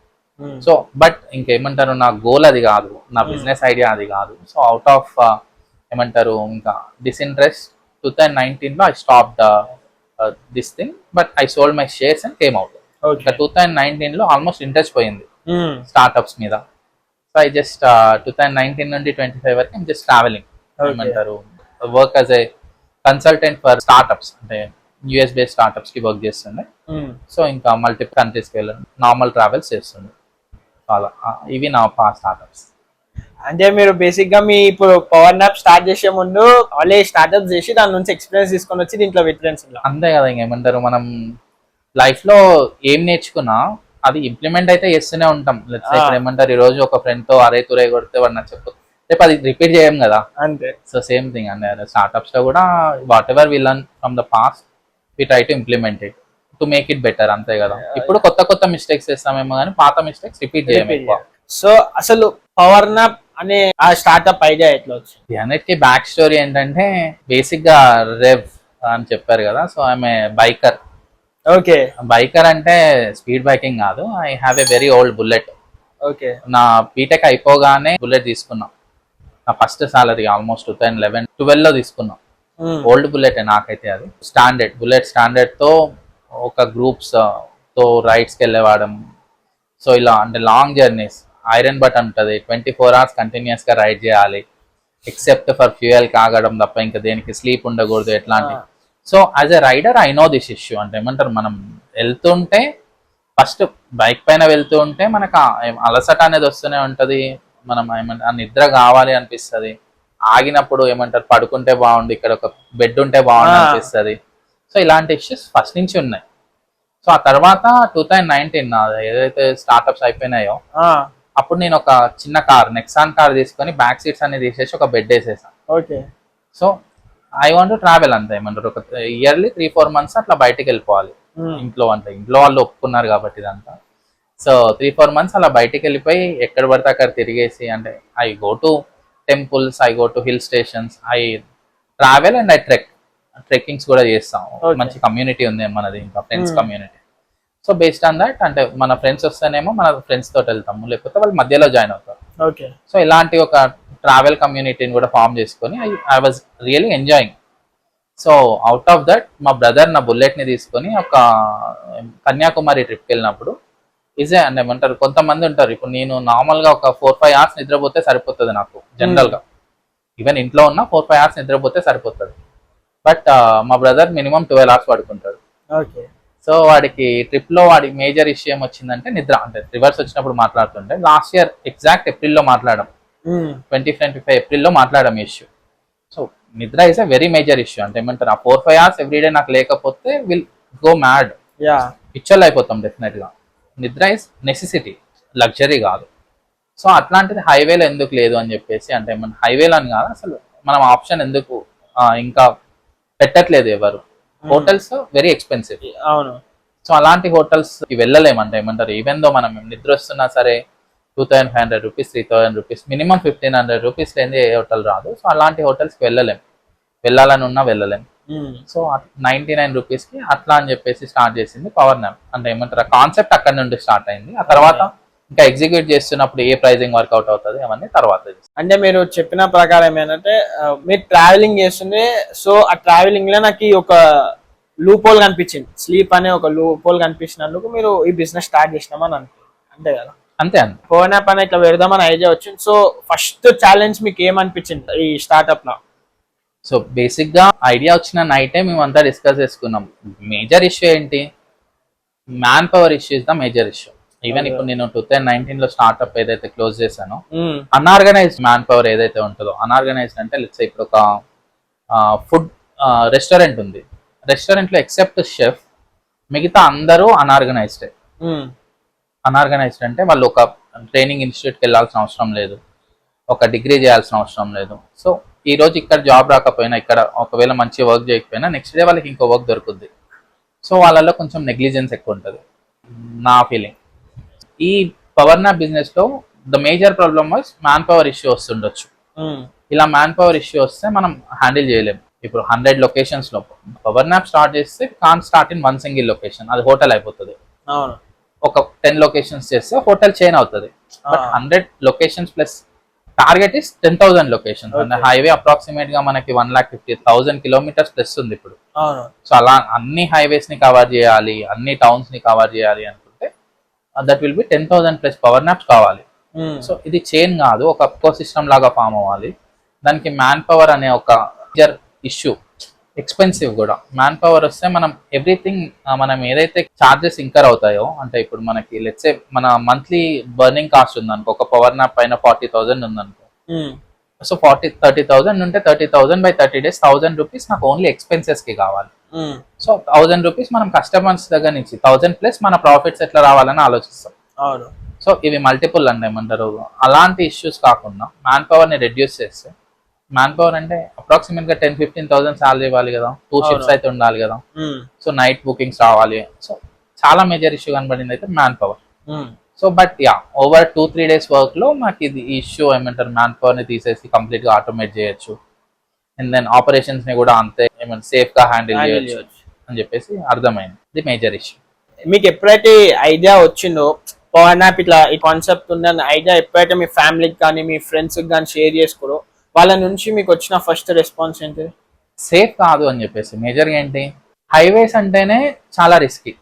సో బట్ ఇంకేమంటారు, నా గోల్ అది కాదు, నా బిజినెస్ ఐడియా అది కాదు. సో అవుట్ ఆఫ్ ఏమంటారు ఇంకా డిస్ఇంట్రెస్ట్ 2019 లో I stop this thing, but I sold my shares and came out. 2019 లో ఆల్మోస్ట్ ఇంట్రెస్ట్ పోయింది స్టార్ట్అప్స్ మీద. సో ఐ జస్ట్ 2019 నుండి 25 వరకు ఐమ్ జస్ట్ ట్రావెలింగ్, ఏమంటారు work as a consultant for startups, అంటే యూఎస్ బేస్డ్ స్టార్ట్అప్స్ కి work చేస్తుండే. So ఇంకా మల్టిపుల్ కంట్రీస్కి వెళ్ళండి, నార్మల్ ట్రావెల్స్ చేస్తుండే. అలా ఇవి నా స్టార్ట్అప్స్. అంటే మీరు బేసిక్ గా మీ ఇప్పుడు పవర్ నాప్ స్టార్ట్ చేసే ముందు ఆల్రెడీ స్టార్ట్అప్ చేసి దాని నుంచి ఎక్స్పీరియన్స్ తీసుకొని వచ్చి దీంట్లో పెట్టిన అంతే కదా. ఇంకేమంటారు, మనం లైఫ్ లో ఏం నేర్చుకున్నా అది ఇంప్లిమెంట్ అయితే చేస్తూనే ఉంటాం. ఇప్పుడు ఏమంటారు, ఈ రోజు ఒక ఫ్రెండ్ తో అరే తురే కొడితే వాడు నచ్చకపోతే రేపు అది రిపీట్ చేయం కదా, అంతే. సో సేమ్ థింగ్ అండి స్టార్ట్అప్స్ లో కూడా, whatever we learn from the past we try to implement it to make it better, అంతే కదా. ఇప్పుడు కొత్త మిస్టేక్స్ చేస్తామేమో కానీ పాత మిస్టేక్స్ రిపీట్ చేయము. సో అసలు పవర్ నాప్ అనే ఆ స్టార్ట్అప్ ఐడియా ఎట్లా వచ్చింది? అన్నిటికీ బ్యాక్ స్టోరీ ఏంటంటే బేసిక్ గా రెవ్ అని చెప్పారు కదా, సో ఆమె బైకర్. ఓకే, బైకర్ అంటే స్పీడ్ బైకింగ్ కాదు. I have a very old bullet. Okay, నా బీటెక్ అయిపోగానే బుల్లెట్ తీసుకున్నా. నా ఫస్ట్ సాలరీ ఆల్మోస్ట్ 2011-12 లో తీసుకున్నా. ఓల్డ్ బుల్లెట్ నాకైతే అది స్టాండర్డ్ బుల్లెట్. స్టాండర్డ్ తో ఒక గ్రూప్స్ తో రైడ్స్ కి వెళ్ళేవాడం. సో ఇలా అంటే లాంగ్ జర్నీస్, ఐరన్ బటన్ ఉంటుంది, 24 hours కంటిన్యూస్ గా రైడ్ చేయాలి, ఎక్సెప్ట్ ఫర్ ఫ్యూయల్ కాగడం తప్ప ఇంకా దేనికి స్లీప్ ఉండకూడదు, ఎట్లాంటి. So as a rider I know this issue. అంటే ఏమంటారు, మనం వెళ్తుంటే ఫస్ట్ బైక్ పైన వెళ్తూ ఉంటే మనకు అలసట అనేది వస్తూనే ఉంటది, మనం ఏమంటారు నిద్ర కావాలి అనిపిస్తుంది. ఆగినప్పుడు ఏమంటారు పడుకుంటే బాగుండు, ఇక్కడ ఒక బెడ్ ఉంటే బాగుండు అనిపిస్తుంది. సో ఇలాంటి ఇష్యూస్ ఫస్ట్ నుంచి ఉన్నాయి. సో ఆ తర్వాత 2019 ఏదైతే స్టార్ట్అప్స్ అయిపోయినాయో అప్పుడు నేను ఒక చిన్న కార్, నెక్సాన్ కార్ తీసుకొని బ్యాక్ సీట్స్ అన్ని తీసేసి ఒక బెడ్ వేసేసాను. Okay, so I want to travel అంతే. ఏమంటారు ఒక ఇయర్లీ 3-4 months అట్లా బయటకు వెళ్ళిపోవాలి. ఇంట్లో అంటే ఇంట్లో వాళ్ళు ఒప్పుకున్నారు కాబట్టి ఇదంతా. సో 3-4 months అలా బయటకు వెళ్ళిపోయి ఎక్కడ పడితే అక్కడ తిరిగేసి, అంటే I go to temples, I go to hill stations, I travel and I trekkings కూడా చేస్తాం. మంచి కమ్యూనిటీ ఉంది మనది, ఇంకా friends community. So based on that, అంటే మన ఫ్రెండ్స్ వస్తేనేమో మన ఫ్రెండ్స్ తోటి వెళ్తాము, లేకపోతే వాళ్ళు మధ్యలో జాయిన్ అవుతారు. ఓకే. సో ఇలాంటి ఒక ట్రావెల్ కమ్యూనిటీని కూడా ఫామ్ చేసుకొని I was really enjoying. So out of that మా బ్రదర్ నా బుల్లెట్ని తీసుకొని ఒక కన్యాకుమారి ట్రిప్కి వెళ్ళినప్పుడు అంటే ఏమంటారు, కొంతమంది ఉంటారు, ఇప్పుడు నేను నార్మల్గా ఒక 4-5 అవర్స్ నిద్రపోతే సరిపోతుంది నాకు జనరల్గా, ఈవెన్ ఇంట్లో ఉన్న 4-5 అవర్స్ నిద్రపోతే సరిపోతుంది. బట్ మా బ్రదర్ మినిమం 12 అవర్స్ పడుకుంటాడు. ఓకే. సో వాడికి ట్రిప్ లో వాడి మేజర్ ఇష్యూ ఏమొచ్చిందంటే నిద్ర. అంటే రివర్స్ వచ్చినప్పుడు మాట్లాడుతుంటే లాస్ట్ ఇయర్ ఎగ్జాక్ట్ ఏప్రిల్లో మాట్లాడడం, 2025 ఏప్రిల్లో మాట్లాడడం ఇష్యూ. సో నిద్ర is a very major issue. అంటే ఏమంటారు, ఆ 4-5 అవర్స్ ఎవ్రీడే నాకు లేకపోతే విల్ గో మ్యాడ్, పిచ్చర్లు అయిపోతాం డెఫినెట్ గా. నిద్ర ఇస్ నెసెసిటీ, లగ్జరీ కాదు. సో అట్లాంటిది హైవేలో ఎందుకు లేదు అని చెప్పేసి, అంటే మన హైవేలో అని కాదు అసలు మనం ఆప్షన్ ఎందుకు ఇంకా పెట్టట్లేదు ఎవరు. Hotels very expensive. అవును. సో అలాంటి హోటల్స్ కి వెళ్ళలేమంటే ఏమంటారు, ఈవెన్ దో మనం నిద్ర వస్తున్నా సరే 2500 రూపీస్ 3000 రూపీస్ మినిమం 1500 రూపీస్ లేని ఏ హోటల్ రాదు. సో అలాంటి హోటల్స్ కి వెళ్ళాలని ఉన్నా వెళ్ళలేం. సో 99 రూపీస్ కి అట్లా అని చెప్పేసి స్టార్ట్ చేసింది పవర్ నాప్. అంటే ఏమంటారు, కాన్సెప్ట్ అక్కడ నుండి స్టార్ట్ అయింది. ఆ తర్వాత ఇంకా ఎగ్జిక్యూట్ చేస్తున్నప్పుడు ఏ ప్రైజింగ్ వర్కౌట్ అవుతుంది అవన్నీ తర్వాత. అంటే మీరు చెప్పిన ప్రకారం ఏంటంటే మీరు ట్రావెలింగ్ చేస్తుండే, సో ఆ ట్రావెలింగ్ లో నాకు ఒక లూప్ హోల్ కనిపించింది, స్లీప్ అనే ఒక లూప్ హోల్ కనిపించినందుకు మీరు ఈ బిజినెస్ స్టార్ట్ చేసినామని అనుకో, అంతే కదా? అంతే పవర్ నాప్ అని ఇట్లా పెడదామని ఐడియా వచ్చింది. సో ఫస్ట్ ఛాలెంజ్ మీకు ఏమనిపించింది ఈ స్టార్ట్అప్ లో? సో బేసిక్ గా ఐడియా వచ్చిన నైటే మేమంతా డిస్కస్ చేసుకున్నాం. మేజర్ ఇష్యూ ఏంటి, man power issue is the major issue. Even ఇప్పుడు నేను 2019 లో స్టార్ట్అప్ ఏదైతే క్లోజ్ చేశానో, అన్ఆర్గనైజ్డ్ మ్యాన్ పవర్ ఏదైతే ఉంటుందో, అన్ఆర్గనైజ్డ్ అంటే లెట్స్ ఇప్పుడు ఒక ఫుడ్ రెస్టారెంట్ ఉంది, రెస్టారెంట్ లో ఎక్సెప్ట్ షెఫ్ మిగతా అందరూ అన్ఆర్గనైజ్డ్. అన్ఆర్గనైజ్డ్ అంటే వాళ్ళు ఒక ట్రైనింగ్ ఇన్స్టిట్యూట్కి వెళ్ళాల్సిన అవసరం లేదు, ఒక డిగ్రీ చేయాల్సిన అవసరం లేదు. సో ఈ రోజు ఇక్కడ జాబ్ రాకపోయినా, ఇక్కడ ఒకవేళ మంచి వర్క్ చేయకపోయినా నెక్స్ట్ డే వాళ్ళకి ఇంకో వర్క్ దొరుకుద్ది. సో వాళ్ళలో కొంచెం నెగ్లిజెన్స్ ఎక్కువ ఉంటుంది నా ఫీలింగ్. ఈ పవర్ నాప్ బిజినెస్ లో the major problem was man power issue వస్తుండొచ్చు. ఇలా మ్యాన్ పవర్ ఇష్యూ వస్తే మనం హ్యాండిల్ చేయలేము. ఇప్పుడు 100 లొకేషన్స్ లో పవర్ నాప్ స్టార్ట్ చేస్తే కాన్ స్టార్ట్ ఇన్ 1 సింగిల్ లొకేషన్, అది హోటల్ అయిపోతుంది. ఒక 10 లొకేషన్స్ చేస్తే హోటల్ చైన్ అవుతుంది. But 100 locations plus target is 10,000 locations. Highway approximate గా మనకి 1,50,000 కిలోమీటర్స్ ప్లస్ ఉంది ఇప్పుడు. సో అలా అన్ని హైవేస్ ని కవర్ చేయాలి, అన్ని టౌన్స్ ని కవర్ చేయాలి అనుకుంటే that will be 10,000 plus power naps కావాలి. సో ఇది చైన్ కాదు, ఒక ఎకో సిస్టమ్ లాగా ఫామ్ అవ్వాలి. దానికి మ్యాన్ పవర్ అనే ఒక మేజర్ ఇష్యూ, ఎక్స్పెన్సివ్ కూడా. మ్యాన్ పవర్ వస్తే మనం ఎవ్రీథింగ్, మనం ఏదైతే చార్జెస్ ఇంకర్ అవుతాయో, అంటే ఇప్పుడు మనకి లెట్స్ సే మన మంత్లీ బర్నింగ్ కాస్ట్ ఉందనుకో, ఒక పవర్ నాప్ పైన 40,000 ఉందనుకో, సో 30,000 ఉంటే 30,000 బై 30 days 1,000 రూపీస్ నాకు ఓన్లీ ఎక్స్పెన్సెస్ కి కావాలి. సో 1,000 రూపీస్ మనం కస్టమర్స్ దగ్గర నుంచి 1,000 ప్లస్ మన ప్రాఫిట్స్ ఎట్లా రావాలని ఆలోచిస్తాం. సో ఇవి మల్టిపుల్ అండి ఏమంటారు. అలాంటి ఇష్యూస్ కాకుండా మ్యాన్ పవర్ ని రెడ్యూస్ చేస్తే, మ్యాన్ పవర్ అంటే అప్రాక్సిమేట్ గా 10-15,000 శాలరీ ఇవ్వాలి కదా, 2 షిఫ్ట్స్ అయితే ఉండాలి కదా, సో నైట్ బుకింగ్స్ రావాలి. సో చాలా మేజర్ ఇష్యూ కనబడింది అయితే man power. So but ya, over 2-3 days work లో మాకు ఇది ఇష్యూ ఏమంటారు, మ్యాన్ పవర్ ని తీసేసి కంప్లీట్ గా ఆటోమేట్ చేయొచ్చు, అండ్ దెన్ ఆపరేషన్స్ ని కూడా అంతే ఏమైనా సేఫ్ గా హ్యాండిల్ చేయొచ్చు అని చెప్పేసి అర్థమైంది. ఇది మేజర్ ఇష్యూ. మీకు ఎప్పుడైతే ఐడియా వచ్చిందో పవర్ నాప్ ఇట్లా ఈ కాన్సెప్ట్ ఉందని ఐడియా ఎప్పుడైతే మీ ఫ్యామిలీకి కానీ మీ ఫ్రెండ్స్ కి కానీ షేర్ చేసుకోరో, వాళ్ళ నుంచి మీకు వచ్చిన ఫస్ట్ రెస్పాన్స్ ఏంటి? సేఫ్ కాదు అని చెప్పేసి. మేజర్గా ఏంటి, హైవేస్ అంటేనే చాలా రిస్కీ.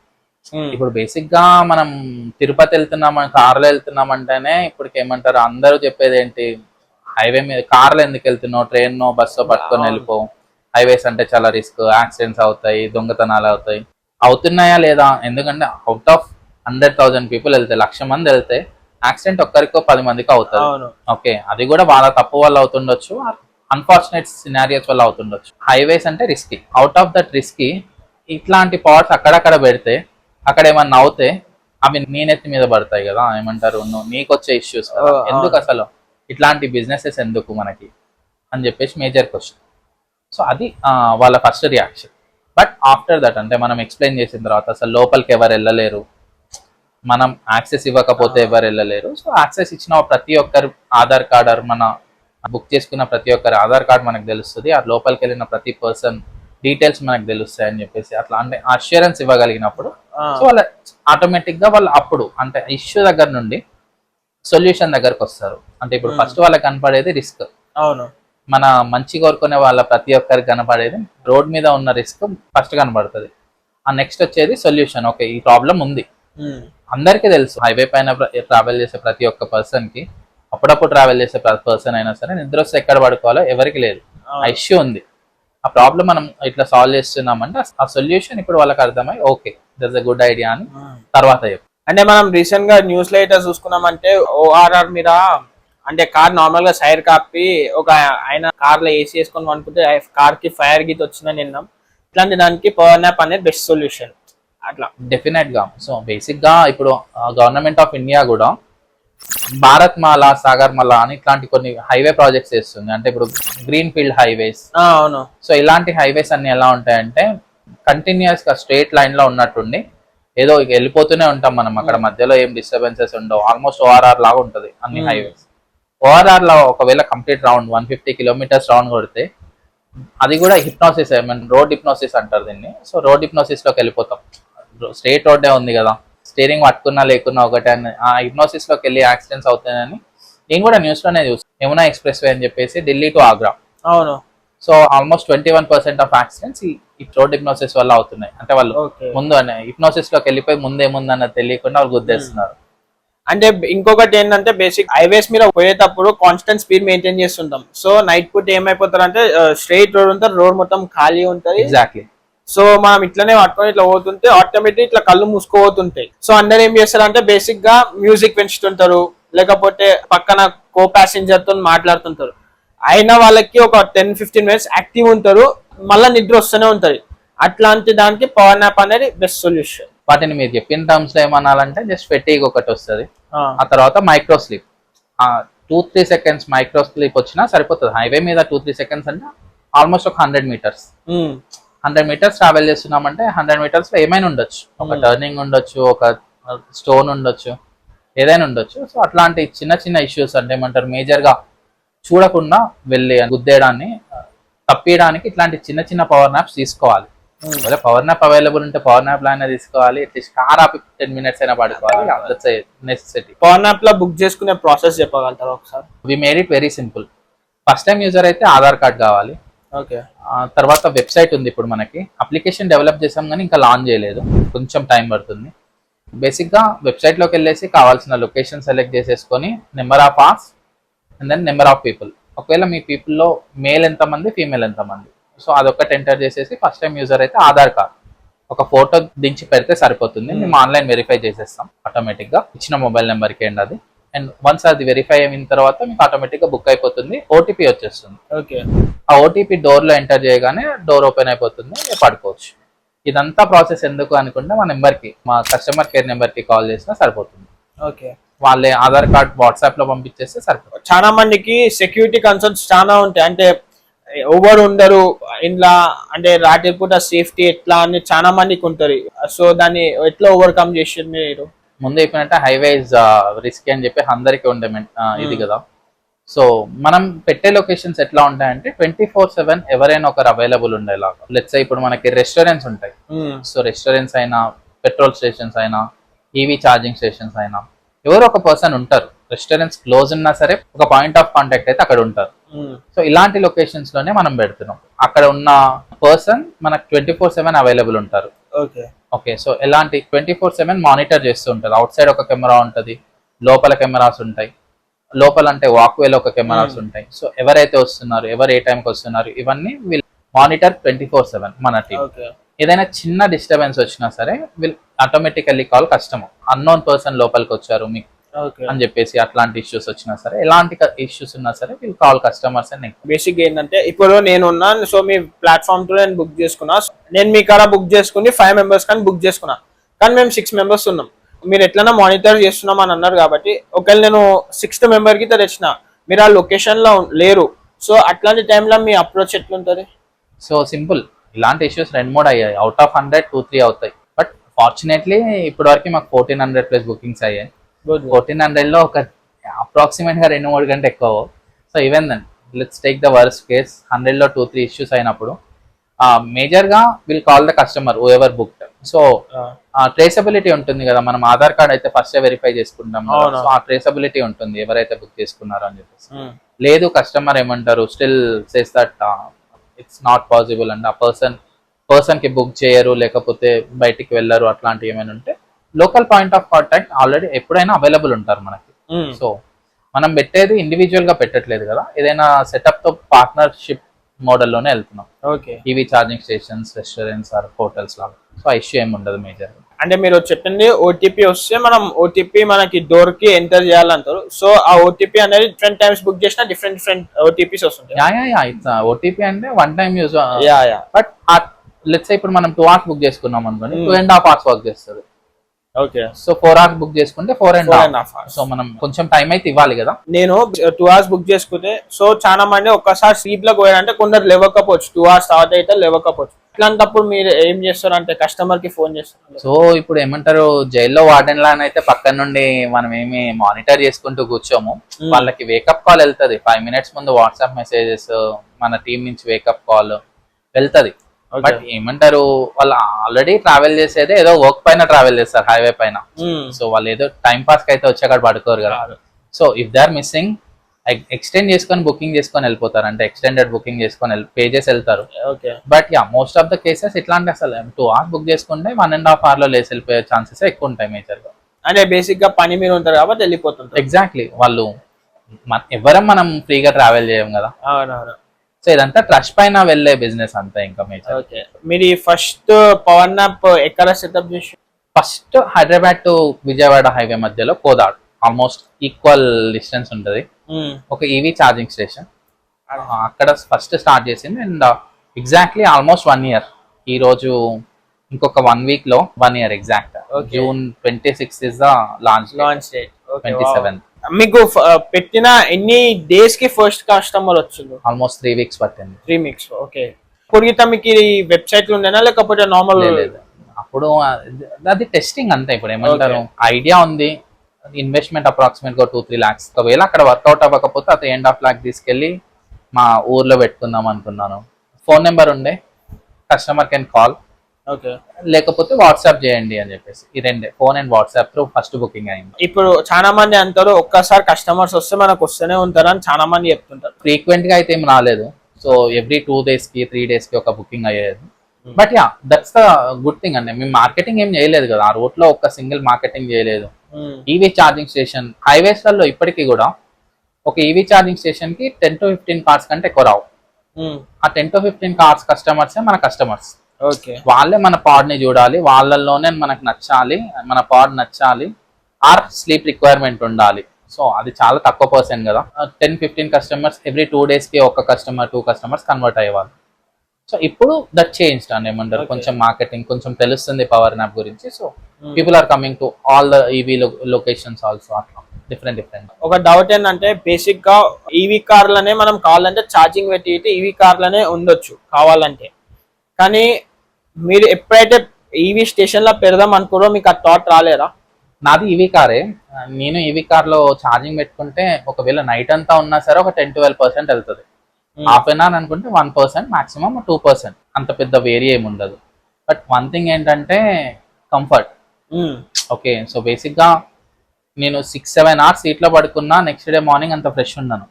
ఇప్పుడు బేసిక్ గా మనం తిరుపతి వెళ్తున్నాం, కార్లో వెళ్తున్నాం అంటేనే ఇప్పటికి ఏమంటారు అందరూ చెప్పేది ఏంటి, హైవే మీద కార్లో ఎందుకు వెళ్తున్నావు, ట్రైన్ బస్సు పట్టుకొని వెళ్ళిపో, హైవేస్ అంటే చాలా రిస్క్, యాక్సిడెంట్స్ అవుతాయి, దొంగతనాలు అవుతాయి. అవుతున్నాయా లేదా, ఎందుకంటే అవుట్ ఆఫ్ 100,000 పీపుల్ వెళ్తే, 1,00,000 మంది వెళ్తే యాక్సిడెంట్ ఒక్కరికో 10 మందికి అవుతుంది. ఓకే, అది కూడా వాళ్ళ తప్పు వల్ల అవుతుండొచ్చు, అన్ఫార్చునేట్ సినారియోస్ వల్ల అవుతుండొచ్చు. హైవేస్ అంటే risky. Out of that risky ఇట్లాంటి పార్ట్స్ అక్కడక్కడ పెడితే, అక్కడ ఏమన్నా అవుతే అవి నీ నెత్తి మీద పడతాయి కదా, ఏమంటారు నీకు వచ్చే ఇష్యూస్ కదా, ఎందుకు అసలు ఇట్లాంటి బిజినెసెస్ ఎందుకు మనకి అని చెప్పేసి మేజర్ క్వశ్చన్. సో అది వాళ్ళ first reaction. But after that అంటే మనం ఎక్స్ప్లెయిన్ చేసిన తర్వాత అసలు లోపలికి ఎవరు వెళ్ళలేరు, మనం యాక్సెస్ ఇవ్వకపోతే ఎవరు వెళ్ళలేరు. సో యాక్సెస్ ఇచ్చిన ప్రతి ఒక్కరు ఆధార్ కార్డ్, మన బుక్ చేసుకున్న ప్రతి ఒక్కరి ఆధార్ కార్డ్ మనకు తెలుస్తుంది, ఆ లోపలికి వెళ్ళిన ప్రతి పర్సన్ డీటెయిల్స్ మనకు తెలుస్తాయి అని చెప్పేసి అట్లా అంటే అష్యూరెన్స్ ఇవ్వగలిగినప్పుడు సో వాళ్ళ ఆటోమేటిక్ గా వాళ్ళు అప్పుడు అంటే ఇష్యూ దగ్గర నుండి సొల్యూషన్ దగ్గరకు వస్తారు. అంటే ఇప్పుడు ఫస్ట్ వాళ్ళకి కనపడేది రిస్క్. అవును. మన మంచి కోరుకునే వాళ్ళ ప్రతి ఒక్కరికి కనపడేది రోడ్ మీద ఉన్న రిస్క్ ఫస్ట్ కనపడుతుంది. ఆ నెక్స్ట్ వచ్చేది సొల్యూషన్. ఓకే, ఈ ప్రాబ్లం ఉంది, అందరికీ తెలుసు. హైవే పైన ట్రావెల్ చేసే ప్రతి ఒక్క పర్సన్ కి, అప్పుడప్పుడు ట్రావెల్ చేసే పర్సన్ అయినా సరే, నిద్ర వస్తే ఎక్కడ పడుకోవాలో ఎవరికి లేదు. ఆ ఇష్యూ ఉంది, ఆ ప్రాబ్లం మనం ఇట్లా సాల్వ్ చేస్తున్నామంటే ఆ సొల్యూషన్ ఇప్పుడు వాళ్ళకి అర్థమై okay that's a good idea అని తర్వాత అంటే మనం రీసెంట్ గా న్యూస్ లో అయితే చూసుకున్నామంటే ఓఆర్ఆర్ మీద అంటే కార్ నార్మల్ గా సైడ్ కాపి ఒక ఆయన కార్ లో ఏసీ వేసుకొని అనుకుంటే కార్ కి ఫైర్ గీత వచ్చిందని విన్నాం. ఇట్లాంటి దానికి పవర్ నాప్ అనేది బెస్ట్ సొల్యూషన్ అట్లా. డెఫినెట్ గా. సో బేసిక్ గా ఇప్పుడు గవర్నమెంట్ ఆఫ్ ఇండియా కూడా భారత్ మాల, సాగర్ మాల అని ఇట్లాంటి కొన్ని హైవే ప్రాజెక్ట్స్ చేస్తుంది. అంటే ఇప్పుడు గ్రీన్ ఫీల్డ్ హైవేస్. అవును. సో ఇలాంటి హైవేస్ అన్ని ఎలా ఉంటాయంటే కంటిన్యూస్ గా స్ట్రేట్ లైన్ లో ఉన్నట్టుండి ఏదో వెళ్ళిపోతూనే ఉంటాం మనం, అక్కడ మధ్యలో ఏం డిస్టర్బెన్సెస్ ఉండవు. ఆల్మోస్ట్ ఓఆర్ఆర్ లాగా ఉంటది అన్ని హైవేస్. ఓఆర్ఆర్ లో ఒకవేళ కంప్లీట్ రౌండ్ 150 కిలోమీటర్స్ రౌండ్ కొడితే అది కూడా hypnosis, I mean road hypnosis అంటారు దీన్ని. సో రోడ్ హిప్నోసిస్ లోకి వెళ్ళిపోతాం. స్ట్రేట్ రోడ్డే ఉంది కదా, స్టీరింగ్ పట్టుకున్నా లేకున్నా ఒకటే అని ఆ హిప్నోసిస్ లోకి వెళ్ళి యాక్సిడెంట్స్ అవుతాయని నేను కూడా న్యూస్ లోనే చూస్తాను. యమునా ఎక్స్ప్రెస్ వే అని చెప్పేసి ఢిల్లీ టు ఆగ్రా. అవును. సో ఆల్మోస్ట్ 21% ఆఫ్ యాక్సిడెంట్స్ ఈ రోడ్ హిప్నోసిస్ వల్ల అవుతున్నాయి. అంటే వాళ్ళు ముందు హిప్నోసిస్ లోకి వెళ్ళిపోయి ముందేముందన్నది తెలియకుండా వాళ్ళు గుద్దేస్తున్నారు. అంటే ఇంకొకటి ఏంటంటే బేసిక్ హైవేస్ మీద పోయేటప్పుడు కాన్స్టెంట్ స్పీడ్ మెయింటైన్ చేస్తుంటాం. సో నైట్ పూట ఏమైపోతారు అంటే స్ట్రైట్ రోడ్ ఉంటుంది, రోడ్ మొత్తం ఖాళీ ఉంటుంది. ఎగ్జాక్ట్లీ. సో మనం ఇట్లనే పట్టుకొని ఇట్లా పోతుంటే ఆటోమేటిక్ ఇట్లా కళ్ళు మూసుకోపోతుంటాయి. సో అందరు ఏం చేస్తారంటే బేసిక్ గా మ్యూజిక్ పెంచుతుంటారు, లేకపోతే పక్కన కో ప్యాసింజర్ తో మాట్లాడుతుంటారు. అయినా వాళ్ళకి ఒక 10-15 మినిట్స్ యాక్టివ్ ఉంటారు, మళ్ళీ నిద్ర వస్తూనే ఉంటది. అట్లాంటి దానికి పవర్ నాప్ అనేది బెస్ట్ సొల్యూషన్. వాటిని మీరు చెప్పిన టర్మ్స్ లో ఏమనాలంటే జస్ట్ ఫెటీగ్ ఒకటి వస్తుంది, ఆ తర్వాత micro sleep. 2-3 seconds micro sleep వచ్చినా సరిపోతుంది. హైవే మీద 2-3 సెకండ్స్ అంటే ఆల్మోస్ట్ ఒక 100 మీటర్స్. 100 మీటర్స్ ట్రావెల్ చేస్తున్నామంటే 100 మీటర్స్ లో ఏమైనా ఉండొచ్చు, ఒక టర్నింగ్ ఉండొచ్చు, ఒక స్టోన్ ఉండొచ్చు, ఏదైనా ఉండొచ్చు. సో అట్లాంటి చిన్న చిన్న ఇష్యూస్ అంటే ఏమంటారు మేజర్ గా చూడకుండా వెళ్ళి గుద్దేయడాన్ని తప్పియడానికి ఇట్లాంటి చిన్న చిన్న పవర్ నాప్స్ తీసుకోవాలి. పవర్ నాప్ అవైలబుల్ ఉంటే పవర్ నాప్ లో అయినా తీసుకోవాలి, అట్లీస్ట్ కార్ ఆపి 10 మినిట్స్ అయినా పడుకోవాలి. నెసెసిటీ. పవర్ నాప్ లో బుక్ చేసుకునే ప్రాసెస్ చెప్పగలుగుతారు ఒకసారి? We made it very simple. First time user అయితే ఆధార్ కార్డ్ కావాలి. ఓకే. తర్వాత వెబ్సైట్ ఉంది. ఇప్పుడు మనకి అప్లికేషన్ డెవలప్ చేసాం కానీ ఇంకా లాంచ్ చేయలేదు, కొంచెం టైం పడుతుంది. బేసిక్ గా వెబ్సైట్ లోకి వెళ్ళేసి కావాల్సిన లొకేషన్ సెలెక్ట్ చేసేసుకొని number of hours and then number of people. ఒకవేళ మీ పీపుల్లో మేల్ ఎంతమంది, ఫీమేల్ ఎంతమంది, సో అదొకటి ఎంటర్ చేసేసి ఫస్ట్ టైం యూజర్ అయితే ఆధార్ కార్డ్ ఒక ఫోటో దించి పెడితే సరిపోతుంది. మేము ఆన్లైన్ వెరిఫై చేసేస్తాం ఆటోమేటిక్ గా ఇచ్చిన మొబైల్ నెంబర్ కి అండి అది. అండ్ వన్స్ అది వెరిఫై అయిన తర్వాత మీకు ఆటోమేటిక్ గా బుక్ అయిపోతుంది, ఓటీపీ వచ్చేస్తుంది. ఓకే. ఆ ఓటీపీ డోర్ లో ఎంటర్ చేయగానే డోర్ ఓపెన్ అయిపోతుంది, పడుకోవచ్చు. ఇదంతా ప్రాసెస్ ఎందుకు అనుకుంటే మా నెంబర్ కి, మా కస్టమర్ కేర్ నెంబర్ కి కాల్ చేసినా సరిపోతుంది. ఓకే. వాళ్ళే ఆధార్ కార్డ్ వాట్సాప్ లో పంపించేస్తే సరిపోతుంది. చాలా మందికి సెక్యూరిటీ కన్సర్న్స్ చాలా ఉంటాయి. అంటే ఎవరు ఉండరు ఇంట్లో, అంటే రాత్రి పూట సేఫ్టీ ఎట్లా అని చాలా మందికి ఉంటుంది. సో దాన్ని ఎట్లా ఓవర్కమ్ చేసారు మీరు? ముందు చెప్పినట్టే హైవేస్ రిస్క్ అని చెప్పి అందరికీ ఉండే ఇది కదా. సో మనం పెట్టే లొకేషన్స్ ఎట్లా ఉంటాయంటే 24/7 ఎవరైనా ఒకరు అవైలబుల్ ఉండేలాగా. లెట్స్ సే ఇప్పుడు మనకి రెస్టారెంట్స్ ఉంటాయి. సో రెస్టారెంట్స్ అయినా, పెట్రోల్ స్టేషన్స్ అయినా, ఈవీ ఛార్జింగ్ స్టేషన్స్ అయినా ఎవరో ఒక పర్సన్ ఉంటారు. రెస్టారెంట్స్ క్లోజ్ ఉన్నా సరే ఒక పాయింట్ ఆఫ్ కాంటాక్ట్ అయితే అక్కడ ఉంటారు. సో ఇలాంటి లొకేషన్స్ లోనే మనం పెడుతున్నాం. అక్కడ ఉన్న పర్సన్ మనకు 24/7 అవైలబుల్ ఉంటారు. ఓకే. సో ఎలాంటి 24/7 మానిటర్ చేస్తూ ఉంటారు. అవుట్ సైడ్ ఒక కెమెరా ఉంటుంది, లోపల కెమెరాస్ ఉంటాయి. లోపల అంటే వాక్వేలో ఒక కెమెరాస్ ఉంటాయి. సో ఎవరైతే వస్తున్నారు, ఎవరు ఏ టైంకి వస్తున్నారు, ఇవన్నీ విల్ మానిటర్ 24/7 మన టీం. ఏదైనా చిన్న డిస్టర్బెన్స్ వచ్చినా సరే will automatically call customer, unknown person లోపలికి వచ్చారు మీకు అని చెప్పేసి. అట్లాంటి ఇష్యూస్ వచ్చినా సరే, ఎలాంటి ఇష్యూస్ ఉన్నా సరే will call customers. And basic ఏంటంటే ఇప్పుడు నేను ఉన్నాను, సో మీ ప్లాట్ఫామ్ తో నేను బుక్ చేసుకున్నా. నేను మీ కాడ బుక్ చేసుకుని 5 మెంబర్స్ కానీ బుక్ చేసుకున్నా, కానీ మేము 6 మెంబర్స్ ఉన్నాం. మీరు ఎట్లైనా మానిటర్ చేస్తున్నాం అని అన్నారు కాబట్టి ఒకవేళ నేను 6th మెంబర్ కి తెచ్చిన, మీరు ఆ లొకేషన్ లో లేరు, సో అట్లాంటి టైంలో మీ అప్రోచ్ ఎట్లుంటది? So simple. ఇలాంటి ఇష్యూస్ 2-3 అయ్యాయి. అవుట్ ఆఫ్ 100 2-3 అవుతాయి. బట్ ఫార్చునేట్లీ ఇప్పటి వరకు మాకు 1400+ బుకింగ్స్ అయ్యాయి. 1400 లో ఒక అప్రాక్సిమేట్ గా 2-3 గంటలు ఎక్కువ. So even then let's take the worst case, 100 లో 2-3 ఇష్యూస్ అయినప్పుడు మేజర్ గా will call the customer whoever booked. So ఆ ట్రేసబిలిటీ ఉంటుంది కదా, మనం ఆధార్ కార్డ్ అయితే ఫస్ట్ వెరిఫై చేసుకుంటాం కదా. సో ఆ ట్రేసబిలిటీ ఉంటుంది ఎవరైతే బుక్ చేసుకున్నారో అని చెప్పేసి. లేదు కస్టమర్ ఏమంటారు, still says that it's not possible and ఆ పర్సన్ కి బుక్ చేయరు, లేకపోతే బయటికి వెళ్ళరు, అట్లాంటివి ఏమైనా ఉంటే local point of contact already ఎప్పుడైనా అవైలబుల్ ఉంటారు మనకి. సో మనం పెట్టేది ఇండివిజువల్ గా పెట్టట్లేదు కదా, ఏదైనా సెటప్ తో పార్ట్నర్షిప్ మోడల్లోనే వెళ్తున్నాం. Okay, EV charging stations, restaurants or hotels లాగా. సో ఆ ఇష్యూ ఏమి ఉండదు మేజర్. అంటే మీరు చెప్పింది ఓటీపీ వస్తే మనం ఓటీపీ మనకి డోర్ కి ఎంటర్ చేయాలంటారు. సో ఆ ఓటీపీ అనేది డిఫరెంట్ టైమ్స్ బుక్ చేసినా డిఫరెంట్ ఓటీపీస్ వస్తుంటాయి. యా ఇట్స్ ఓటీపీ అంటే one time use. Yeah but let's ఇప్పుడు మనం 2 hours బుక్ చేసుకున్నాం అనుకోండి, 2.5 hours వర్క్ చేస్తుంది. ఓకే, సో 4 hours బుక్ చేసుకుంటే 4.5 hours. సో మనం కొంచెం టైం అయితే ఇవ్వాలి కదా. నేను 2 hours బుక్ చేసుకుంటే, సో చాలా మంది ఒక్కసారి స్లీప్ లో పోయారంటే కొందరు లేవకపోవచ్చు, 2 hours తర్వాత అయితే లేవకపోవచ్చు. ఇట్లాంటప్పుడు మీరు ఏం చేస్తారు అంటే కస్టమర్ కి ఫోన్ చేస్తారు. సో ఇప్పుడు ఏమంటారు, జైల్లో వార్డెన్ లా అయితే పక్కన నుండి మనం ఏమి మానిటర్ చేసుకుంటూ కూర్చోము. వాళ్ళకి వేకప్ కాల్ వెళ్తుంది 5 minutes ముందు, వాట్సాప్ మెసేజెస్ మన టీం నుంచి వేకప్ కాల్ వెళ్తుంది. బట్ ఏమంటారు, వాళ్ళు ఆల్రెడీ ట్రావెల్ చేసేదే ఏదో వర్క్ పైన ట్రావెల్ చేస్తారు, హైవే పైన. సో వాళ్ళు ఏదో టైం పాస్ కి అయితే వచ్చి అక్కడ పడుకోరు కదా. So if they are missing, extend చేసుకొని బుకింగ్ చేసుకొని వెళ్ళిపోతారు, అంటే ఎక్స్టెండెడ్ బుకింగ్ చేసుకొని పేజెస్ వెళ్తారు. But yeah most of the cases ఇట్లాంటి అసలు 2 hours బుక్ చేసుకుంటే 1.5 hour లో లేసి వెళ్ళిపోయే ఛాన్సెస్ ఎక్కువ ఉంటాయి మేజర్ గా. అంటే బేసిక్ గా పని మీద ఉంటారు కాబట్టి వెళ్ళిపోతుంటారు. ఎగ్జాక్ట్లీ, వాళ్ళు ఎవరం మనం ఫ్రీగా ట్రావెల్ చేయం కదా. సో ఇదంతా ట్రస్ట్ పైన వెళ్ళే బిజినెస్ అంతా ఇంకా మేజర్. ఓకే, మీరు ఫస్ట్ పవర్ నాప్ ఎక్కడ సెటప్ చేసి? First Hyderabad to Vijayawada highway మధ్యలో కోదాడ్, ఆల్మోస్ట్ ఈక్వల్ డిస్టెన్స్ ఉంటుంది, ఒక ఈవీ ఛార్జింగ్ స్టేషన్. అక్కడ ఫస్ట్ స్టార్ట్ చేసింది. And exactly almost 1 year. ఈ రోజు ఇంకొక 1 week లో 1 year exact. June 26th is the launch date. 27th. మీకు పెట్టిన ఎన్ని డేస్ కి ఫస్ట్ కస్టమర్ వచ్చింది? ఆల్మోస్ట్ 3 weeks పట్టింది. 3 weeks. ఓకే, పూర్వీత మీకు ఈ వెబ్సైట్ ఉండేనా లేకపోతే నార్మల్? అప్పుడు అది టెస్టింగ్ అంతా. ఇప్పుడు ఏమంటారు, ఐడియా ఉంది, ఇన్వెస్ట్మెంట్ అప్రాక్సిమేట్ గా 2-3 lakhs. ఒకవేళ అక్కడ వర్కౌట్ అవ్వకపోతే అది 1.5 lakh తీసుకెళ్లి మా ఊర్లో పెట్టుకుందాం అనుకున్నాను. ఫోన్ నెంబర్ ఉండే, కస్టమర్ కెన్ కాల్, లేకపోతే వాట్సాప్ చేయండి అని చెప్పేసి. ఈ రెండే, phone and WhatsApp through first booking అయింది. ఇప్పుడు చాలా మంది అంటారు ఒక్కసారి కస్టమర్స్ వస్తే మనకు వస్తూనే ఉంటారు అని చాలా మంది చెప్తుంటారు. ఫ్రీక్వెంట్ గా అయితే ఏం రాలేదు. సో ఎవ్రీ 2 days కి 3 days కి ఒక బుకింగ్ అయ్యేది. But yeah that's the good thing అండి. మేము మార్కెటింగ్ ఏం చేయలేదు కదా, ఆ రూట్ లో ఒక్క సింగిల్ మార్కెటింగ్ చేయలేదు. ఈవీ ఛార్జింగ్ స్టేషన్ హైవేస్ లలో ఇప్పటికీ కూడా ఒక ఈవీ ఛార్జింగ్ స్టేషన్ కి 10 to 15 cars కంటే ఎక్కువ రావు. ఆ 10 to 15 cars కస్టమర్స్ మన కస్టమర్స్. వాళ్ళే మన పాడ్ ని చూడాలి, వాళ్ళల్లోనే మనకు నచ్చాలి, మన పాడ్ నచ్చాలి, ఆర్ స్లీప్ రిక్వైర్మెంట్ ఉండాలి. సో అది చాలా తక్కువ పర్సెంట్ కదా. 10-15 customers ఎవ్రీ 2 days కి ఒక కస్టమర్ 2 customers కన్వర్ట్ అయ్యేవాళ్ళు. సో ఇప్పుడు దట్ చేంజ్ అని ఏమంటారు, కొంచెం మార్కెటింగ్ కొంచెం తెలుస్తుంది పవర్ నాప్ గురించి. So people are coming to all the EV locations also. అట్లా డిఫరెంట్. ఒక డౌట్ ఏంటంటే, బేసిక్ గా ఈవీ కార్లనే మనం కావాలంటే ఛార్జింగ్ పెట్టి ఈవీ కార్లనే ఉండొచ్చు కావాలంటే, కానీ మీరు ఎప్పుడైతే ఈవీ స్టేషన్ లో పెడదాం అనుకోరో మీకు ఆ థాట్ రాలేదా? నాది ఈవీ కారే. నేను ఈవీ కార్ లో ఛార్జింగ్ పెట్టుకుంటే ఒకవేళ నైట్ అంతా ఉన్నా సరే ఒక 10-12% వెళ్తుంది. హాఫ్ అన్ అవర్ అనుకుంటే 1%, మాక్సిమం 2%. అంత పెద్ద వేరీ ఏమి ఉండదు. బట్ వన్ థింగ్ ఏంటంటే కంఫర్ట్. ఓకే, సో బేసిక్ గా నేను 6-7 hours సీట్ లో పడుకున్నా, నెక్స్ట్ డే మార్నింగ్ అంత ఫ్రెష్ ఉన్నాను.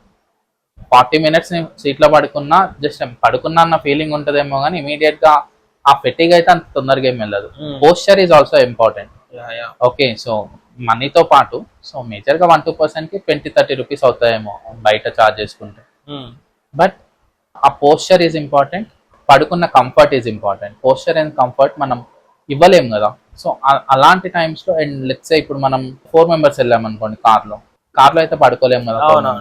40 minutes సీట్ లో పడుకున్నా, జస్ట్ పడుకున్నా అన్న ఫీలింగ్ ఉంటదేమో కానీ ఇమీడియట్ గా ఆ ఫెటిగ్ అయితే అంత తొందరగా ఏం వెళ్ళదు. Posture is also important. Okay, so మనీతో పాటు సో మేజర్ గా 1-2% కి 20-30 rupees అవుతాయేమో బయట చార్జ్ చేసుకుంటే. బట్ ఆ పోస్చర్ ఈజ్ ఇంపార్టెంట్, పడుకున్న comfort is important. Posture and comfort మనం ఇవ్వలేము కదా. సో అలాంటి టైమ్స్ లో, అండ్ లెట్స్ సే ఇప్పుడు మనం 4 members వెళ్ళామనుకోండి కార్లో అయితే పడుకోలేము కదా.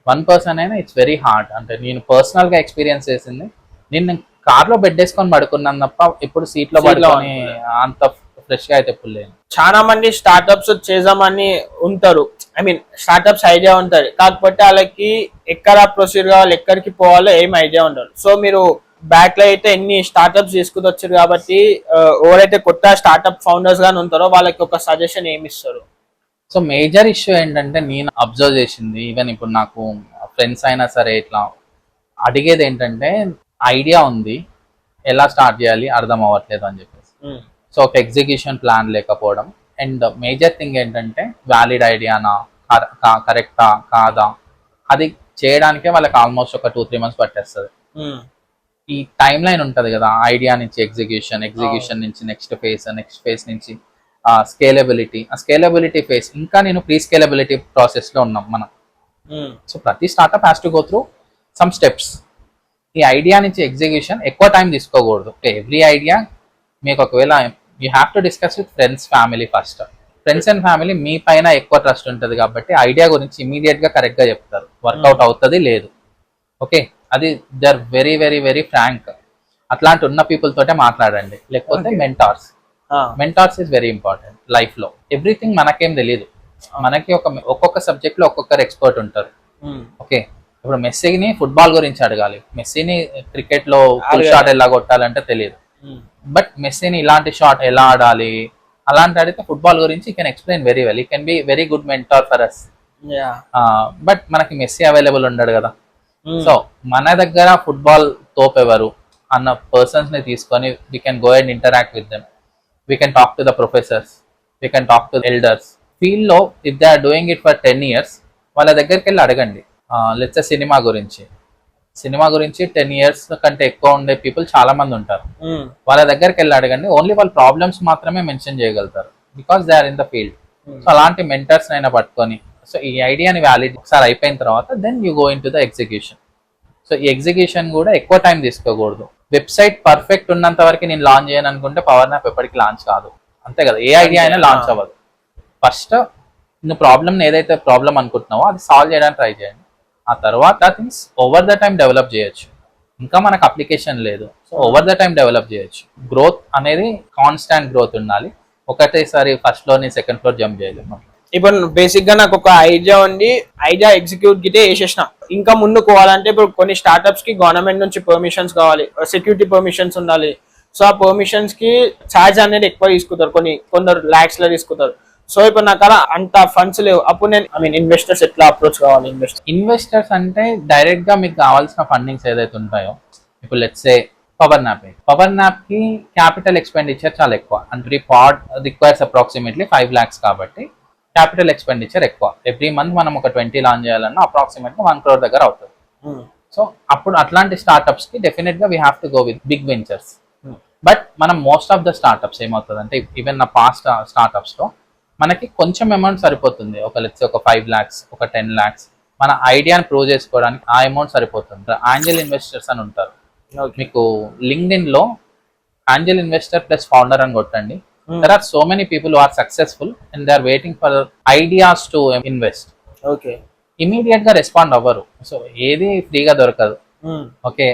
1 person అయినా ఇట్స్ వెరీ హార్డ్. అంటే నేను పర్సనల్ గా ఎక్స్పీరియన్స్ చేసింది, నేను కార్లో బెడ్ వేసుకొని పడుకున్నాను తప్ప ఇప్పుడు సీట్ లో పడుకొని అంత ఫ్రెష్ గా అయితే ఎప్పుడు లేదు. చాలా మంది స్టార్ట్అప్స్ చేద్దామని ఉంటారు, ఐ మీన్ స్టార్ట్అప్స్ ఐడియా ఉంటుంది, కాకపోతే వాళ్ళకి ఎక్కడ ప్రొసీడ్ కావాలి, ఎక్కడికి పోవాలో ఏం ఐడియా ఉండదు. సో మీరు బ్యాక్ లో అయితే ఎన్ని స్టార్ట్అప్స్ తీసుకుని వచ్చారు కాబట్టి ఎవరైతే కొత్త స్టార్ట్అప్ ఫౌండర్స్ గాని ఉంటారో వాళ్ళకి ఒక సజెషన్ ఏమి ఇస్తారు? సో మేజర్ ఇష్యూ ఏంటంటే, నేను అబ్జర్వ్ చేసింది, ఈవెన్ ఇప్పుడు నాకు ఫ్రెండ్స్ అయినా సరే ఇట్లా అడిగేది ఏంటంటే, ఐడియా ఉంది, ఎలా స్టార్ట్ చేయాలి అర్థం అవ్వట్లేదు అని చెప్పేసి. సో ఒక ఎగ్జిక్యూషన్ ప్లాన్ లేకపోవడం. అండ్ మేజర్ థింగ్ ఏంటంటే వ్యాలిడ్ ఐడియానా, కరెక్టా కాదా, అది చేయడానికే వాళ్ళకి ఆల్మోస్ట్ ఒక 2-3 months పట్టేస్తుంది. ఈ టైం లైన్ ఉంటుంది కదా, ఐడియా నుంచి ఎగ్జిక్యూషన్ నుంచి నెక్స్ట్ ఫేజ్ నుంచి స్కేలబిలిటీ, ఆ స్కేలబిలిటీ ఫేజ్, ఇంకా నేను ప్రీ స్కేలబిలిటీ ప్రాసెస్ లో ఉన్నాం మనం. సో ప్రతి startup has to go through some steps. ఈ ఐడియా నుంచి ఎగ్జిక్యూషన్ ఎక్కువ టైం తీసుకోకూడదు. ఎవ్రీ ఐడియా మీకు ఒకవేళ you have to discuss with friends, family first. Friends and family మీ పైన ఎక్కువ ట్రస్ట్ ఉంటుంది కాబట్టి ఐడియా గురించి ఇమీడియట్ గా కరెక్ట్ గా చెప్తారు, వర్కౌట్ అవుతుంది లేదు. ఓకే, అది they are very very very frank. అట్లాంటి ఉన్న పీపుల్ తోటే మాట్లాడండి. లేకపోతే mentors is very important life లో. ఎవ్రీథింగ్ మనకేం తెలియదు, మనకి ఒక్కొక్క సబ్జెక్ట్ లో ఒక్కొక్కరు ఎక్స్పర్ట్ ఉంటారు. ఓకే, ఇప్పుడు మెస్సీని ఫుట్బాల్ గురించి అడగాలి, మెస్సీని క్రికెట్ లో ఫుల్ షాట్ ఎలా కొట్టాలంటే తెలియదు. బట్ మెస్సీని ఇలాంటి షాట్ ఎలా ఆడాలి అలాంటి అడిగితే ఫుట్బాల్ గురించి you can explain very well. You can be very good mentor for us. But మనకి మెస్సీ అవైలబుల్ ఉండడు కదా. సో మన దగ్గర ఫుట్బాల్ తోప్ ఎవరు అన్న పర్సన్స్ ని తీసుకొని we can go and interact with them. We can talk to the professors, we can talk to elders. Field లో if they are doing it for 10 years వాళ్ళ దగ్గరికి వెళ్ళి అడగండి. లెట్స్ సినిమా గురించి 10 years కంటే ఎక్కువ ఉండే పీపుల్ చాలా మంది ఉంటారు. వాళ్ళ దగ్గరికి వెళ్ళి అడగండి. ఓన్లీ వాళ్ళ ప్రాబ్లమ్స్ మాత్రమే మెన్షన్ చేయగలుగుతారు because they are in the field. So అలాంటి మెంటర్స్ అయినా పట్టుకొని, సో ఈ ఐడియాని వ్యాలిడ్ ఒకసారి అయిపోయిన తర్వాత then you go in to the execution. So ఈ ఎగ్జిక్యూషన్ కూడా ఎక్కువ టైం తీసుకోకూడదు. వెబ్సైట్ పర్ఫెక్ట్ ఉన్నంత వరకు నేను లాంచ్ చేయను అనుకుంటే పవర్ నాప్ ఎప్పటికీ లాంచ్ కాదు, అంతే కదా. ఏ ఐడియా అయినా లాంచ్ అవ్వదు. ఫస్ట్ నువ్వు ప్రాబ్లమ్ ఏదైతే ప్రాబ్లం అనుకుంటున్నావో అది సాల్వ్ చేయడానికి ట్రై చేయండి. ఆ తర్వాత things over the time develop చేయొచ్చు. ఇంకా మనకు అప్లికేషన్ లేదు, so over the time develop చేయొచ్చు. గ్రోత్ అనేది కాన్స్టాంట్ గ్రోత్ ఉండాలి. ఒకటేసారి ఫస్ట్ ఫ్లోర్ ని సెకండ్ ఫ్లోర్ జంప్ చేయలేము. ఇప్పుడు బేసిక్ గా నాకు ఒక ఐడియా ఉండి ఐడియా ఎగ్జిక్యూట్ గితే వేసేసిన. ఇంకా ముందుకు పోవాలంటే ఇప్పుడు కొన్ని స్టార్ట్అప్స్ కి గవర్నమెంట్ నుంచి పర్మిషన్స్ కావాలి, సెక్యూరిటీ పర్మిషన్స్ ఉండాలి. సో ఆ పర్మిషన్స్ కి ఛార్జ్ అనేది ఎక్కువ తీసుకుంటారు, కొందరు లాక్స్ లో తీసుకుంటారు. సో ఇప్పుడు నాకు అలా అంత ఫండ్స్ లేవు, అప్పుడు నేను ఇన్వెస్టర్స్ ఎట్లా అప్రోచ్ కావాలి? ఇన్వెస్టర్స్ అంటే డైరెక్ట్ గా మీకు కావాల్సిన ఫండింగ్స్ ఏదైతే ఉంటాయో, ఇప్పుడు లెట్స్ సే పవర్ నాప్ కి క్యాపిటల్ ఎక్స్పెండిచర్ చాలా ఎక్కువ. అంటే పాడ్ రిక్వైర్స్ అప్రాక్సిమేట్లీ 5 lakhs కాబట్టి క్యాపిటల్ ఎక్స్పెండిచర్ ఎక్కువ. ఎవ్రీ మంత్ మనం ఒక 20 లాంచ్ చేయాలన్నా అప్రాక్సిమేట్లీ 1 crore దగ్గర అవుతుంది. సో అప్పుడు అట్లాంటి స్టార్ట్అప్స్ కి డెఫినెట్ గా we have to go with big ventures. But మనం మోస్ట్ ఆఫ్ ద స్టార్ట్అప్స్ ఏమవుతుంది అంటే, ఈవెన్ నా పాస్ట్ స్టార్ట్అప్స్ లో మనకి కొంచెం అమౌంట్ సరిపోతుంది. ఒక 5 lakhs, ఒక 10 lakhs మన ఐడియాని ప్రూవ్ చేసుకోవడానికి ఆ అమౌంట్ సరిపోతుంది. ఏంజల్ ఇన్వెస్టర్స్ అని ఉంటారు. మీకు లింక్డ్ఇన్ లో ఏంజల్ ఇన్వెస్టర్ ప్లస్ ఫౌండర్ అని కొట్టండి. There are so many people who are successful and they are waiting for ideas to invest. Okay. Immediate గా రెస్పాండ్ అవ్వరు. సో ఏది ఫ్రీగా దొరకదు. ఓకే,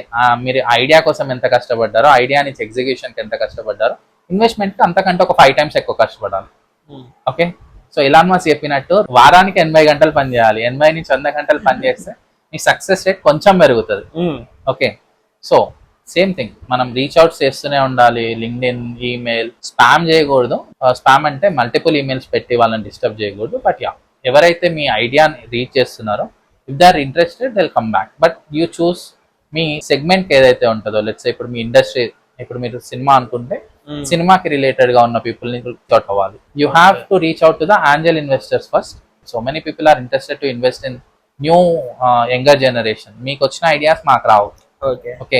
మీరు ఐడియా కోసం ఎంత కష్టపడ్డారో, ఐడియా నుంచి ఎగ్జిక్యూషన్ కి ఎంత కష్టపడ్డారో, ఇన్వెస్ట్మెంట్ కి అంతకంటే ఒక 5 times ఎక్కువ కష్టపడాలి. ఓకే, సో ఇలాన్ మస్క్ చెప్పినట్టు వారానికి 80 గంటలు పని చేయాలి. 80 నుంచి 100 గంటలు పని చేస్తే మీ సక్సెస్ రేట్ కొంచెం పెరుగుతుంది. ఓకే, సో సేమ్ థింగ్ మనం రీచ్ అవుట్ చేస్తూనే ఉండాలి. లింక్డ్ఇన్, ఈమెయిల్, స్పామ్ చేయకూడదు. స్పామ్ అంటే మల్టిపుల్ ఈమెయిల్స్ పెట్టి వాళ్ళని డిస్టర్బ్ చేయకూడదు. బట్ ఎవరైతే మీ ఐడియాని రీచ్ చేస్తున్నారో if they are interested they will come back. But you choose మీ సెగ్మెంట్ ఏదైతే ఉంటుందో. లెట్స్ ఇప్పుడు మీ ఇండస్ట్రీ, ఇప్పుడు మీరు సినిమా అనుకుంటే సినిమాకి రిలేటెడ్ గా ఉన్న పీపుల్ ని రీచ్ అవుట్ అవ్వాలి. You have to reach out to the angel investors first. So many people are interested to invest in new younger generation. మీకు వచ్చిన ఐడియాస్ మాకు రావు. ఓకే,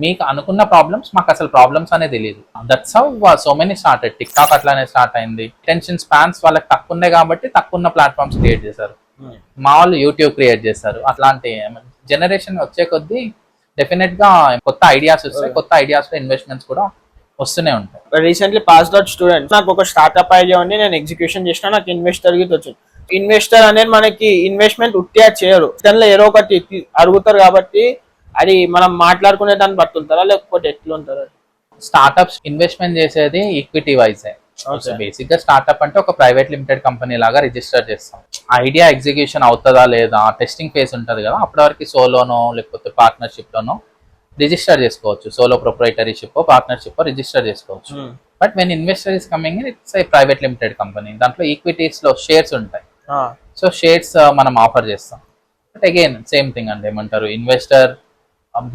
మీకు అనుకున్న ప్రాబ్లమ్స్ మాకు అసలు ప్రాబ్లమ్స్ అనేది తెలియదు. That's how so many started. Tick talk అట్లానే స్టార్ట్ అయింది. అటెన్షన్ స్పాన్స్ వాళ్ళకి తక్కువ ఉన్నాయి కాబట్టి తక్కువ ఉన్న ప్లాట్ఫామ్స్ క్రియేట్ చేశారు. మా వాళ్ళు యూట్యూబ్ క్రియేట్ చేశారు. అట్లాంటి జనరేషన్ వచ్చే కొద్దీ డెఫినెట్ గా కొత్త ఐడియాస్ వస్తాయి. కొత్త ఐడియాస్ లో ఇన్వెస్ట్మెంట్స్ కూడా వస్తూనే ఉంటాయి. రీసెంట్లీ పాస్డ్ అవుట్ స్టూడెంట్, నాకు ఒక స్టార్ట్అప్ ఐడియా ఉంది, నేను ఎగ్జిక్యూషన్ చేసిన, నాకు ఇన్వెస్టర్ గిట్ వచ్చింది. ఇన్వెస్టర్ అనేది మనకి ఇన్వెస్ట్మెంట్ ఉట్టిగా చేయరు, దానిలో ఏదో ఒకటి అడుగుతారు. కాబట్టి అది మనం మాట్లాడుకునే దాన్ని బట్టి ఉంటారా లేకపోతే ఎట్లా ఉంటారా? స్టార్ట్అప్స్ ఇన్వెస్ట్మెంట్ చేసేది ఈక్విటీ వైజ్. బేసిక్ గా స్టార్ట్అప్ అంటే ఒక ప్రైవేట్ లిమిటెడ్ కంపెనీ లాగా రిజిస్టర్ చేస్తాం. ఐడియా ఎగ్జిక్యూషన్ అవుతుందా లేదా టెస్టింగ్ ఫేజ్ ఉంటుంది కదా, అప్పటి వరకు సోలోనో లేకపోతే పార్ట్నర్షిప్ లోనో రిజిస్టర్ చేసుకోవచ్చు. సోలో ప్రొప్రైటరీషిప్, పార్ట్నర్షిప్ రిజిస్టర్ చేసుకోవచ్చు. But when investor is coming in, it's a private limited company. దాంట్లో ఈక్విటీస్ లో షేర్స్ ఉంటాయి. సో షేర్స్ మనం ఆఫర్ చేస్తాం. బట్ అగైన్ సేమ్ థింగ్ అండి, ఏమంటారు, investor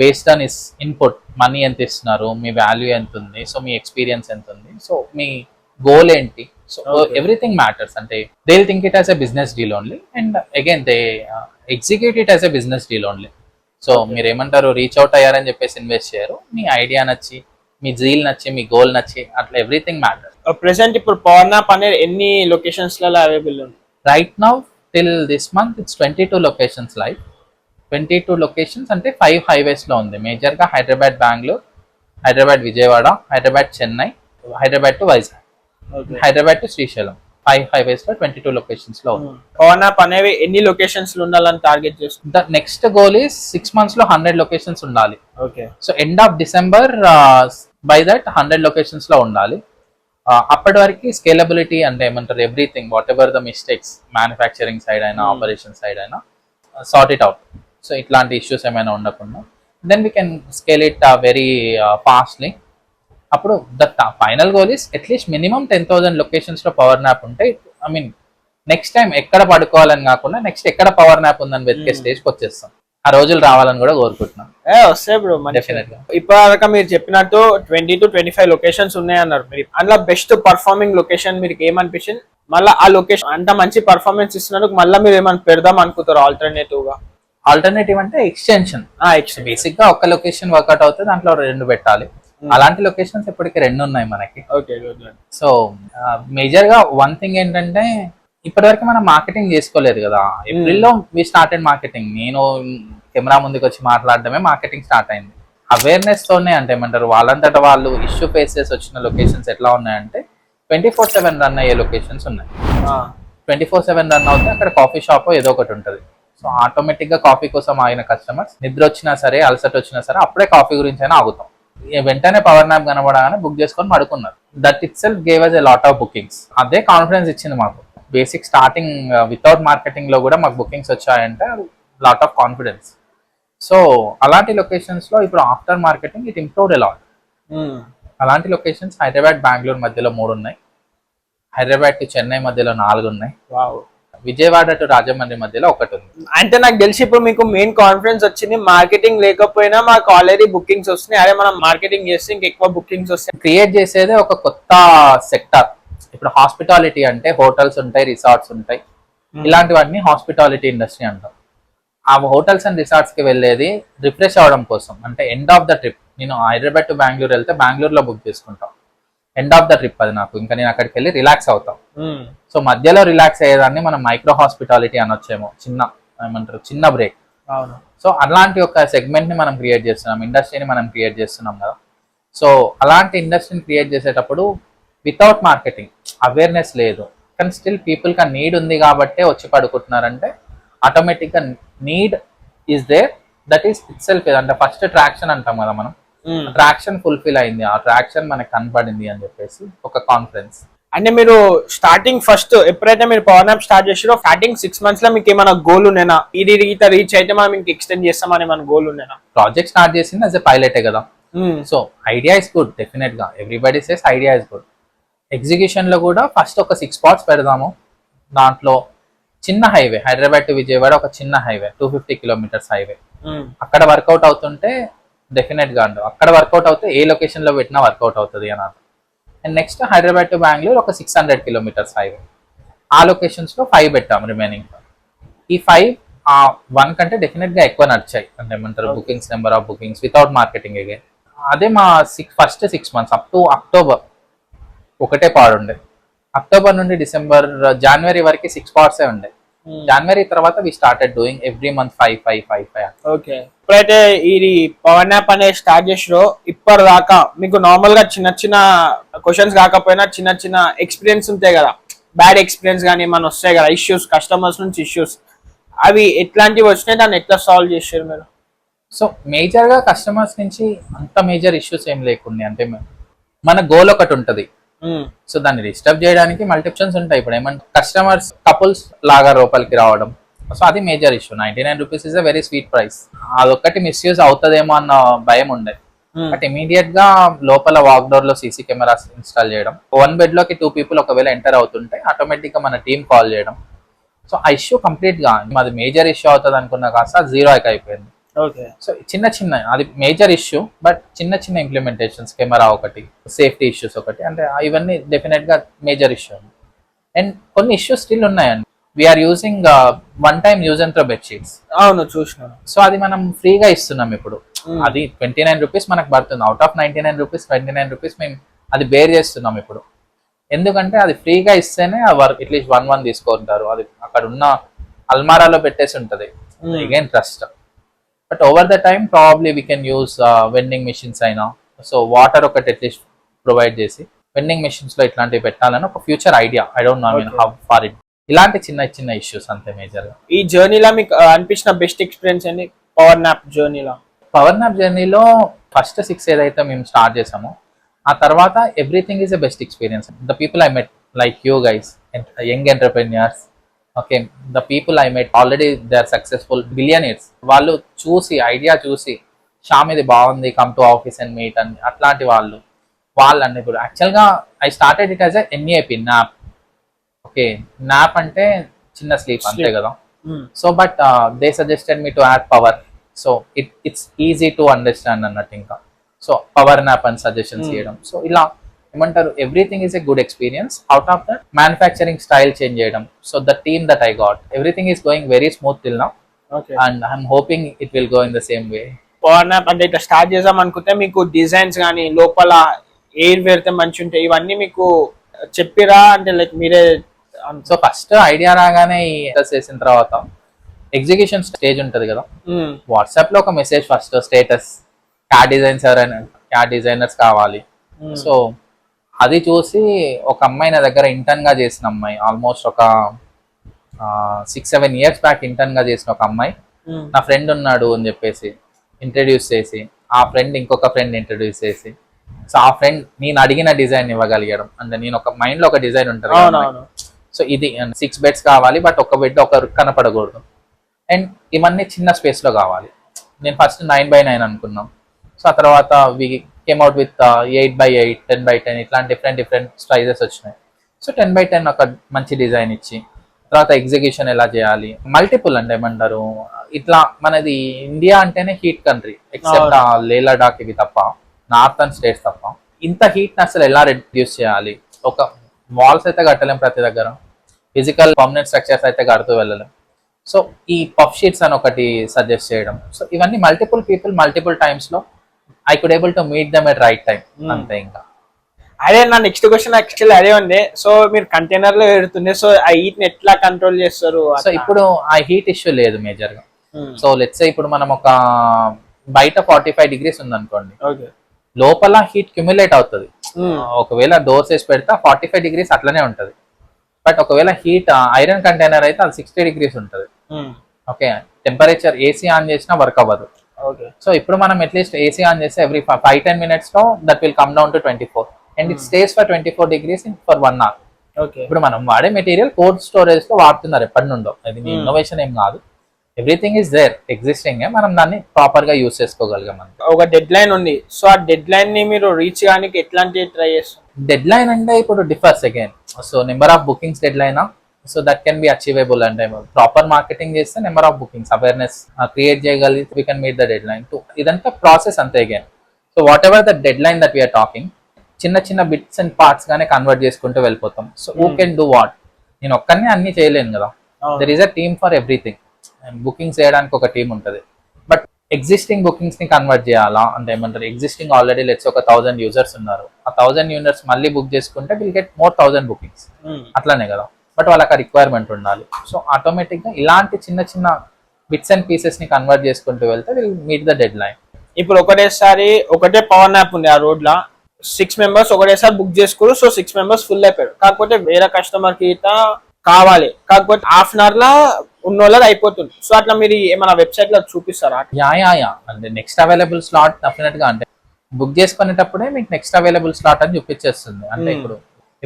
based on is input money ఎంత ఇస్తున్నారు, మీ వాల్యూ ఎంత ఉంది, సో మీ ఎక్స్పీరియన్స్ ఎంత ఉంది, సో మీ గోల్ ఏంటి, సో ఎవ్రీథింగ్ మ్యాటర్స్. అంటే they will think it as a business deal only and again they execute it as a business deal only. So మీరు ఏమంటారు, రీచ్ అవుట్ అయ్యారని చెప్పేసి ఇన్వెస్ట్ చేయరు, మీ ఐడియా నచ్చి, మీ జీల్ నచ్చి, మీ గోల్ నచ్చి, అట్లా ఎవ్రీథింగ్ మ్యాటర్స్. ప్రెసెంట్ ఇప్పుడు పవర్ నాప్ అనేది ఎన్ని లొకేషన్స్ లలో అవైలబుల్ ఉంది? Right now till this month it's 22 locations live. 22 locations అంటే 5 highways లో ఉంది. మేజర్గా Hyderabad Bengaluru, Hyderabad Vijayawada, Hyderabad Chennai, Hyderabad to Vizag, Hyderabad to Srisailam. 5 highways లో 22 లొకేషన్స్ లో ఉంది. పవర్ నాప్ అనేవి ఎన్ని లొకేషన్స్ లో ఉండాలని టార్గెట్ చేస్తుంది? The next goal is 6 months లో 100 లొకేషన్స్ ఉండాలి. Okay. So end of December by that 100 locations లో ఉండాలి. అప్పటి వరకు స్కేలబిలిటీ అంటే ఏమంటారు, everything whatever the mistakes manufacturing side అయినా ఆపరేషన్ సైడ్ అయినా సార్ట్ ఇట్ అవుట్. సో ఇట్లాంటి ఇష్యూస్ ఏమైనా ఉండకుండా then we can scale it very fastly. అప్పుడు the final goal is at least minimum 10,000 locations లో పవర్ నాప్ ఉంటే, ఐ మీన్ నెక్స్ట్ టైం ఎక్కడ పడుకోవాలని కాకుండా నెక్స్ట్ ఎక్కడ పవర్ నాప్ ఉందని వెతికే స్టేజ్కి వచ్చేస్తాం. ఆ రోజులు రావాలని కూడా కోరుకుంటున్నాం. వస్తాయి బ్రో, డెఫినెట్ గా. ఇప్పటిదాకా మీరు చెప్పినట్టు 20 to 25 లొకేషన్స్ ఉన్నాయన్నారు. మీరు అందులో బెస్ట్ పర్ఫార్మింగ్ లొకేషన్ మీకు ఏమనిపించింది? మళ్ళీ ఆ లొకేషన్ అంత మంచి పర్ఫార్మెన్స్ ఇస్తున్నందుకు మళ్ళీ మీరు ఏమైనా పెడదాం అనుకుంటారు ఆల్టర్నేటివ్ గా? ఆల్టర్నేటివ్ అంటే ఎక్స్టెన్షన్. బేసిక్ గా ఒక లొకేషన్ వర్కౌట్ అవుతుంది, దాంట్లో 2 పెట్టాలి. అలాంటి లొకేషన్స్ ఇప్పటికి 2 ఉన్నాయి మనకి. సో మేజర్ గా వన్ థింగ్ ఏంటంటే, ఇప్పటివరకు మనం మార్కెటింగ్ చేసుకోలేదు కదా. ఏప్రిల్లో వి స్టార్టెడ్ మార్కెటింగ్. నేను కెమెరా ముందుకు వచ్చి మాట్లాడడమే మార్కెటింగ్ స్టార్ట్ అయింది. అవేర్నెస్ తోనే, అంటే ఏమంటారు, వాళ్ళంతటా వాళ్ళు ఇష్యూ ఫేసెస్ వచ్చిన లొకేషన్స్ ఎట్లా ఉన్నాయంటే 24/7 రన్ అయ్యే లొకేషన్స్ ఉన్నాయి. 24/7 రన్ అవుతే అక్కడ కాఫీ షాప్ ఏదో ఒకటి ఉంటుంది. సో ఆటోమేటిక్ గా కాఫీ కోసం ఆగిన కస్టమర్స్ నిద్ర వచ్చినా సరే, అలసట వచ్చినా సరే, అప్పుడే కాఫీ గురించి అయినా ఆగుతాం. వెంటనే పవర్ నాప్ కనబడగానే బుక్ చేసుకొని పడుకున్నారు. That itself gave us a lot of bookings. అదే కాన్ఫిడెన్స్ ఇచ్చింది మాకు. బేసిక్ స్టార్టింగ్ వితౌట్ మార్కెటింగ్ లో కూడా మాకు బుకింగ్స్ వచ్చాయంటే లాట్ ఆఫ్ కాన్ఫిడెన్స్. సో అలాంటి లొకేషన్స్ లో ఇప్పుడు after marketing it improved a lot. అలాంటి లొకేషన్స్ హైదరాబాద్ బెంగళూరు మధ్యలో 3 ఉన్నాయి, హైదరాబాద్ టు చెన్నై మధ్యలో 4 ఉన్నాయి, విజయవాడ టు రాజమండ్రి మధ్యలో 1 ఉంది. అంటే నాకు తెలిసి ఇప్పుడు మీకు మెయిన్ కాన్ఫిడెన్స్ వచ్చింది, మార్కెటింగ్ లేకపోయినా మాకు ఆల్రెడీ బుకింగ్స్ వస్తున్నాయి, అదే మనం మార్కెటింగ్ చేస్తే ఇంకెక్కువ బుకింగ్స్ వస్తాయి. క్రియేట్ చేసేదే ఒక కొత్త సెక్టర్. ఇప్పుడు హాస్పిటాలిటీ అంటే హోటల్స్ ఉంటాయి, రిసార్ట్స్ ఉంటాయి, ఇలాంటివన్నీ హాస్పిటాలిటీ ఇండస్ట్రీ అంటాం. ఆ హోటల్స్ అండ్ రిసార్ట్స్ కి వెళ్ళేది రిఫ్రెష్ అవడం కోసం. అంటే ఎండ్ ఆఫ్ ద ట్రిప్, నేను హైదరాబాద్ టు బెంగళూరు వెళ్తే బెంగళూరులో బుక్ చేసుకుంటాం. ఎండ్ ఆఫ్ ద ట్రిప్ అది నాకు, ఇంకా నేను అక్కడికి వెళ్ళి రిలాక్స్ అవుతాం. సో మధ్యలో రిలాక్స్ అయ్యేదాన్ని మనం మైక్రో హాస్పిటాలిటీ అనొచ్చేమో, చిన్న ఏమంటారు, చిన్న బ్రేక్. సో అలాంటి ఒక సెగ్మెంట్ ని మనం క్రియేట్ చేస్తున్నాం, ఇండస్ట్రీని మనం క్రియేట్ చేస్తున్నాం కదా. సో అలాంటి ఇండస్ట్రీని క్రియేట్ చేసేటప్పుడు వితౌట్ మార్కెటింగ్, అవేర్నెస్ లేదు, కానీ స్టిల్ పీపుల్ కా నీడ్ ఉంది కాబట్టే వచ్చి పడుకుంటున్నారంటే ఆటోమేటిక్ గా need is there. That is itself. అంటే ఫస్ట్ ట్రాక్షన్ అంటాం కదా మనం, ట్రాక్షన్ ఫుల్ఫిల్ అయింది, ఆ ట్రాక్షన్ మనకు కనపడింది అని చెప్పేసి ఒక కాన్ఫిడెన్స్. అంటే మీరు స్టార్టింగ్ ఫస్ట్ ఎప్పుడైతే మీరు పవర్ నాప్ స్టార్ట్ చేసారో స్టార్టింగ్ 6 months లో మీకు ఏమైనా గోల్ ఉండేనా? ఇది రీచ్ అయితే మనం ఇంక ఎక్స్టెండ్ చేస్తామని మన గోల్ ఉండేనా? ప్రాజెక్ట్ స్టార్ట్ చేసింది యాజ్ ఎ పైలటే కదా. So idea is good, definite గా everybody says idea is good. Execution లో కూడా ఫస్ట్ ఒక 6 spots పెడదాము. దాంట్లో చిన్న హైవే, హైదరాబాద్ టు విజయవాడ ఒక చిన్న హైవే, 250 kilometers హైవే. అక్కడ వర్కౌట్ అవుతుంటే డెఫినెట్ గా అంటాం, అక్కడ వర్కౌట్ అవుతే ఏ లొకేషన్ లో పెట్టినా వర్కౌట్ అవుతుంది అని అర్థం. And next Hyderabad to Bengaluru ఒక 600 kilometers హైవే. ఆ లొకేషన్స్ లో 5 పెట్టాం రిమైనింగ్. ఈ 5 1 కంటే డెఫినెట్ గా ఎక్కువ నడిచాయి. అంటే ఏమంటారు, bookings, number of bookings without marketing again. అదే మా first 6 months up to October ఒకటే పాడుండే. అక్టోబర్ నుండి డిసెంబర్, జనవరి వరకు 6 spots ఉండే. జనవరి తర్వాత we started doing every month 5. Okay. ఇప్పుడైతే ఇది పవర్ నాప్ అనేది స్టార్ట్ చేసిరో ఇప్పటిదాకా మీకు నార్మల్ గా చిన్న చిన్న క్వశ్చన్స్ కాకపోయినా చిన్న చిన్న ఎక్స్పీరియన్స్ ఉంటాయి కదా, బ్యాడ్ ఎక్స్పీరియన్స్ కానీ మన వస్తాయి కదా, ఇష్యూస్, కస్టమర్స్ నుంచి ఇష్యూస్, అవి ఎట్లాంటివి వచ్చినాయి, దాన్ని ఎట్లా సాల్వ్ చేశారు మీరు? సో మేజర్ గా కస్టమర్స్ నుంచి అంత మేజర్ ఇష్యూస్ ఏం లేకుండా, అంటే మన గోల్ ఒకటి ఉంటది. సో దాన్ని డిస్టర్బ్ చేయడానికి మల్టిప్షన్స్ ఉంటాయి. ఇప్పుడు ఏమంటే కస్టమర్స్ కపుల్స్ లాగా లోపలికి రావడం, సో అది major issue. 99 rupees is a very sweet price. అదొక్కటి మిస్యూజ్ అవుతుందేమో అన్న భయం ఉండే. బట్ ఇమీడియట్ గా లోపల వాక్ డోర్ లో సీసీ కెమెరాస్ ఇన్స్టాల్ చేయడం, 1 bed లోకి 2 people ఒకవేళ ఎంటర్ అవుతుంటే ఆటోమేటిక్ గా మన టీమ్ కాల్ చేయడం. సో ఆ ఇష్యూ కంప్లీట్ గా, అది మేజర్ ఇష్యూ అవుతుంది అనుకున్నా కాస్త 0 అయిపోయింది. ఓకే. సో చిన్న చిన్న అది మేజర్ ఇష్యూ, బట్ చిన్న చిన్న ఇంప్లిమెంటేషన్స్, కెమెరా ఒకటి, సేఫ్టీ ఇష్యూస్ ఒకటి, అంటే ఇవన్నీ డెఫినెట్ గా మేజర్ ఇష్యూ. అండ్ కొన్ని ఇష్యూస్ స్టిల్ ఉన్నాయండి. We are using one time use and throw bedsheets. అవును, చూసినాను. సో అది మనం ఫ్రీగా ఇస్తున్నాం ఇప్పుడు. అది 29 రూపీస్ మనకు పడుతుంది. అవుట్ ఆఫ్ 99 రూపీస్ 29 రూపీస్ మేము అది బేర్ చేస్తున్నాం ఇప్పుడు. ఎందుకంటే అది ఫ్రీగా ఇస్తేనే అట్లీస్ట్ వన్ తీసుకుంటారు. అది అక్కడ ఉన్న అల్మారాలో పెట్టేసి ఉంటుంది. Again trust. But over the time probably we can use vending machines అయినా, సో వాటర్ ఒకటి అట్లీస్ట్ ప్రొవైడ్ చేసి వెండింగ్ మిషన్స్ లో ఇట్లాంటివి పెట్టాలని ఒక future idea. I don't know how far it. ఇలాంటి చిన్న చిన్న ఇష్యూస్ అంతే మేజర్ గా. ఈ జర్నీలో మీకు అనిపించిన బెస్ట్ ఎక్స్పీరియన్స్ ఏంటి పవర్ నాప్ జర్నీలో? పవర్ నాప్ జర్నీలో ఫస్ట్ 6 ఏదైతే మేము స్టార్ట్ చేసామో, ఆ తర్వాత everything is a best experience. The people I met like you guys, young entrepreneurs, okay, the people I met already they are successful billionaires. వాళ్ళు చూసి ఐడియా చూసి షామ్ ఇది బాగుంది, come to office and meet అని, అట్లాంటి వాళ్ళన్నీ ఇప్పుడు actually I started it as N A P nap. Okay, nap అంటే చిన్న స్లీప్ అంతే కదా. So but they suggested me to add power. So it's easy to understand అన్నట్టు. ఇంకా సో పవర్ నాప్ అని సజెషన్స్ చేయడం. సో ఇలా ఏమంటారు, everything is a good experience. Out of that manufacturing style change చేయడం. So the team that I got, everything is going very smooth till now, and I'm hoping it will go in the same way. Power nap అంటే ఇట్లా start చేద్దాం అనుకుంటే మీకు designs కానీ లోపల air పెడితే మంచి ఉంటాయి ఇవన్నీ మీకు చెప్పిరా అంటే లైక్ మీరే? సో ఫస్ట్ ఐడియా రాగానే చేసిన తర్వాత ఎగ్జిక్యూషన్ స్టేజ్ ఉంటది కదా, వాట్సాప్ లో ఒక message first status, CAD designers కావాలి. సో అది చూసి ఒక అమ్మాయి నా దగ్గర ఇంటర్న్ గా చేసిన అమ్మాయి, ఆల్మోస్ట్ ఒక 6-7 years బ్యాక్ ఇంటర్న్ గా చేసిన ఒక అమ్మాయి నా ఫ్రెండ్ ఉన్నాడు అని చెప్పేసి ఇంట్రడ్యూస్ చేసి, ఆ ఫ్రెండ్ ఇంకొక ఫ్రెండ్ ఇంట్రడ్యూస్ చేసి, సో ఆ ఫ్రెండ్ నేను అడిగిన డిజైన్ ఇవ్వగలిగడం. అంటే నేను ఒక మైండ్ లో ఒక డిజైన్ ఉంటుంది, సో ఇది 6 beds కావాలి, బట్ ఒక బెడ్ ఒకరు కనపడకూడదు, అండ్ ఇవన్నీ చిన్న స్పేస్ లో కావాలి. నేను ఫస్ట్ 9x9 అనుకున్నాం. సో ఆ తర్వాత we came out with 8x8, 10x10 ఇట్లా డిఫరెంట్ సైజెస్ వచ్చినాయి. సో 10x10 ఒక మంచి డిజైన్ ఇచ్చి, తర్వాత ఎగ్జిక్యూషన్ ఎలా చేయాలి, మల్టిపుల్ అంటే ఏమంటారు, ఇట్లా మనది ఇండియా అంటేనే హీట్ కంట్రీ, ఎక్సెప్ట్ లే లడాక్ ఇవి తప్ప, నార్థన్ స్టేట్స్ తప్ప, ఇంత హీట్ ని అసలు ఎలా రెడ్యూస్ చేయాలి. ఒక వాల్స్ అయితే కట్టలేం ప్రతి దగ్గర, ఫిజికల్ పర్మనెంట్ స్ట్రక్చర్స్ అయితే కడుతూ వెళ్ళలేం. సో ఈ పఫ్ షీట్స్ అని ఒకటి సజెస్ట్ చేయడం. సో ఇవన్నీ మల్టిపుల్ పీపుల్ మల్టిపుల్ టైమ్స్ లో I could able to meet them at right time అంతే. ఇంకా అదే నా నెక్స్ట్ క్వశ్చన్ యాక్చువల్లీ అదే ఉంది. సో మీరు కంటైనర్ లో పెడుతుండే, సో ఆ హీట్ ని ఎట్లా కంట్రోల్ చేస్తారు? సో ఇప్పుడు ఆ హీట్ ఇష్యూ లేదు మేజర్ గా. సో లెట్స్ సే ఇప్పుడు మనం ఒక బయట 45 degrees ఉంది అనుకోండి, లోపల హీట్ క్యుములేట్ అవుతుంది. ఒకవేళ డోర్స్ వేసి పెడితే 45 degrees అట్లనే ఉంటది. బట్ ఒకవేళ హీట్ ఐరన్ కంటైనర్ అయితే అది 60 degrees ఉంటుంది. ఓకే, టెంపరేచర్ ఏసీ ఆన్ చేసినా వర్క్ అవ్వదు. సో ఇప్పుడు మనం అట్లీస్ట్ ఏసీ ఆన్ చేస్తే ఎవ్రీ 5-10 minutes లో that will come down to 24 and it stays for 24 degrees for 1 hour. ఇప్పుడు మనం వాడే మెటీరియల్ కోల్డ్ స్టోరేజ్ లో వాడుతున్నారు ఎప్పటి నుండో, అది ఇన్నోవేషన్ ఏం కాదు. ఎవ్రీథింగ్ ఇస్ దేర్ ఎగ్జిస్టింగ్, మనం దాన్ని ప్రాపర్ గా యూస్ చేసుకోగలిగాం. ఒక డెడ్ లైన్ ఉంది, సో ఆ డెడ్ లైన్ ని మీరు రీచ్ కానికి ఎట్లాంటి ట్రై చేస్తారు? డెడ్ లైన్ అంటే ఇప్పుడు differs again. So number of bookings deadline, so that can be achievable. అంటే ప్రాపర్ మార్కెటింగ్ చేస్తే number of bookings awareness create చేయగలిగితే we can meet the deadline. ఇదంతా ప్రాసెస్ అంతే again. So whatever the deadline that we're talking, చిన్న చిన్న bits and parts గానే convert చేసుకుంటూ వెళ్ళిపోతాం. So who can do what? నేను ఒక్కరిని అన్ని చేయలేను కదా, there is a team for everything. Bookings చేయడానికి ఒక టీం ఉంటుంది, బట్ ఎగ్జిస్టింగ్ బుకింగ్స్ ని కన్వర్ట్ చేయాలా అంటే ఏమంటారు, ఎగ్జిస్టింగ్ ఆల్రెడీ లెట్స్ ఒక 1000 users ఉన్నారు, ఆ 1000 users మళ్ళీ బుక్ చేసుకుంటే విల్ గెట్ మోర్ 1000 bookings. అట్లానే కదా, బట్ వాళ్ళకి రిక్వైర్మెంట్ ఉండాలి. సో ఆటోమేటిక్ గా ఇలాంటి చిన్న చిన్న బిట్స్ అండ్ పీసెస్ ని కన్వర్ట్ చేసుకుంటూ వెళ్తే will meet the dead line. ఇప్పుడు ఒకటే పవర్ నాప్ ఉంది ఆ రోడ్ లా, 6 members ఒకటేసారి బుక్ చేసుకోరు. సో 6 members ఫుల్ అయిపోయారు. కాకపోతే వేరే కస్టమర్ కి కావాలి, కాకపోతే హాఫ్ అన్ అవర్ లా ఉన్నోళ్ళది అయిపోతుంది. సో అట్లా మీరు ఏమైనా వెబ్సైట్ లో చూపిస్తారా? యా అంటే నెక్స్ట్ అవైలబుల్ స్లాట్ డెఫినెట్ గా, అంటే బుక్ చేసుకునేటప్పుడే మీకు నెక్స్ట్ అవైలబుల్ స్లాట్ అని చూపించేస్తుంది. అంటే ఇప్పుడు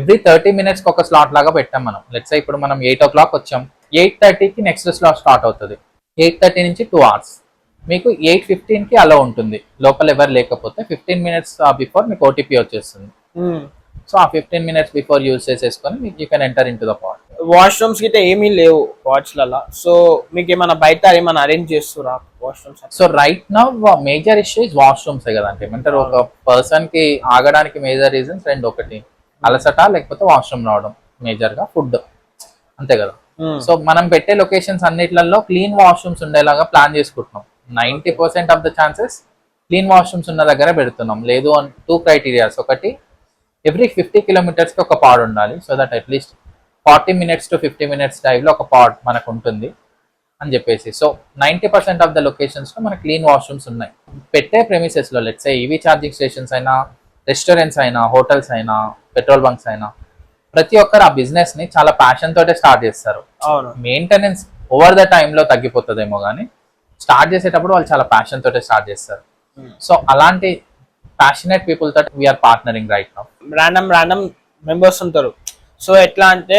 ఎవ్రీ 30 minutes ఒక స్లాట్ లాగా పెట్టాం మనం. లెట్స్ సే ఇప్పుడు మనం 8 o'clock వచ్చాం, 8:30కి నెక్స్ట్ స్లాట్ స్టార్ట్ అవుతుంది. 8:30 నుంచి 2 hours మీకు 8:15కి అలా ఉంటుంది. లోపల ఎవరు లేకపోతే 15 minutes బిఫోర్ మీకు ఓటీపీ వచ్చేస్తుంది. సో ఆ 15 minutes బిఫోర్ యూజ్ చేసేసుకొని you can enter in to the pod. Washrooms గిట్ట ఏమీ లేవు వాచ్లలో, సో మీకు ఏమైనా బయట ఏమైనా అరేంజ్ చేస్తురా washrooms? So right now major issue is washrooms కదా, అంటే ఏమంటారు ఒక పర్సన్ కి ఆగడానికి మేజర్ రీజన్స్ రెండు, ఒకటి అలసట లేకపోతే వాష్రూమ్ రావడం, మేజర్ గా ఫుడ్, అంతే కదా. సో మనం పెట్టే లొకేషన్స్ అన్నిట్లలో క్లీన్ వాష్రూమ్స్ ఉండేలాగా ప్లాన్ చేసుకుంటున్నాం. 90% of the chances clean washrooms ఉన్న దగ్గర పెడుతున్నాం. లేదు అని 2 క్రైటీరియాస్, ఒకటి ఎవ్రీ 50 kilometers కి ఒక పాడ్ ఉండాలి, so that at least 40 minutes to 50 minutes drive లో ఒక పాడ్ మనకు ఉంటుంది అని చెప్పేసి. సో 90% ఆఫ్ ద లొకేషన్స్ లో మన క్లీన్ వాష్రూమ్స్ ఉన్నాయి. పెట్టే ప్రెమిసెస్ లో let's say EV charging stations అయినా, రెస్టారెంట్స్ అయినా, హోటల్స్ అయినా, పెట్రోల్ బంక్స్ అయినా, ప్రతి ఒక్కరు ఆ బిజినెస్ ని చాలా ప్యాషన్ తోటే స్టార్ట్ చేస్తారు. మెయింటెనెన్స్ ఓవర్ ద టైమ్ లో తగ్గిపోతుందేమో కానీ స్టార్ట్ చేసేటప్పుడు వాళ్ళు చాలా ప్యాషన్ తోటే స్టార్ట్ చేస్తారు. సో అలాంటి ప్యాషనేట్ పీపుల్ తో we are partnering right now. Random members ఉంటారు. సో ఎట్లా అంటే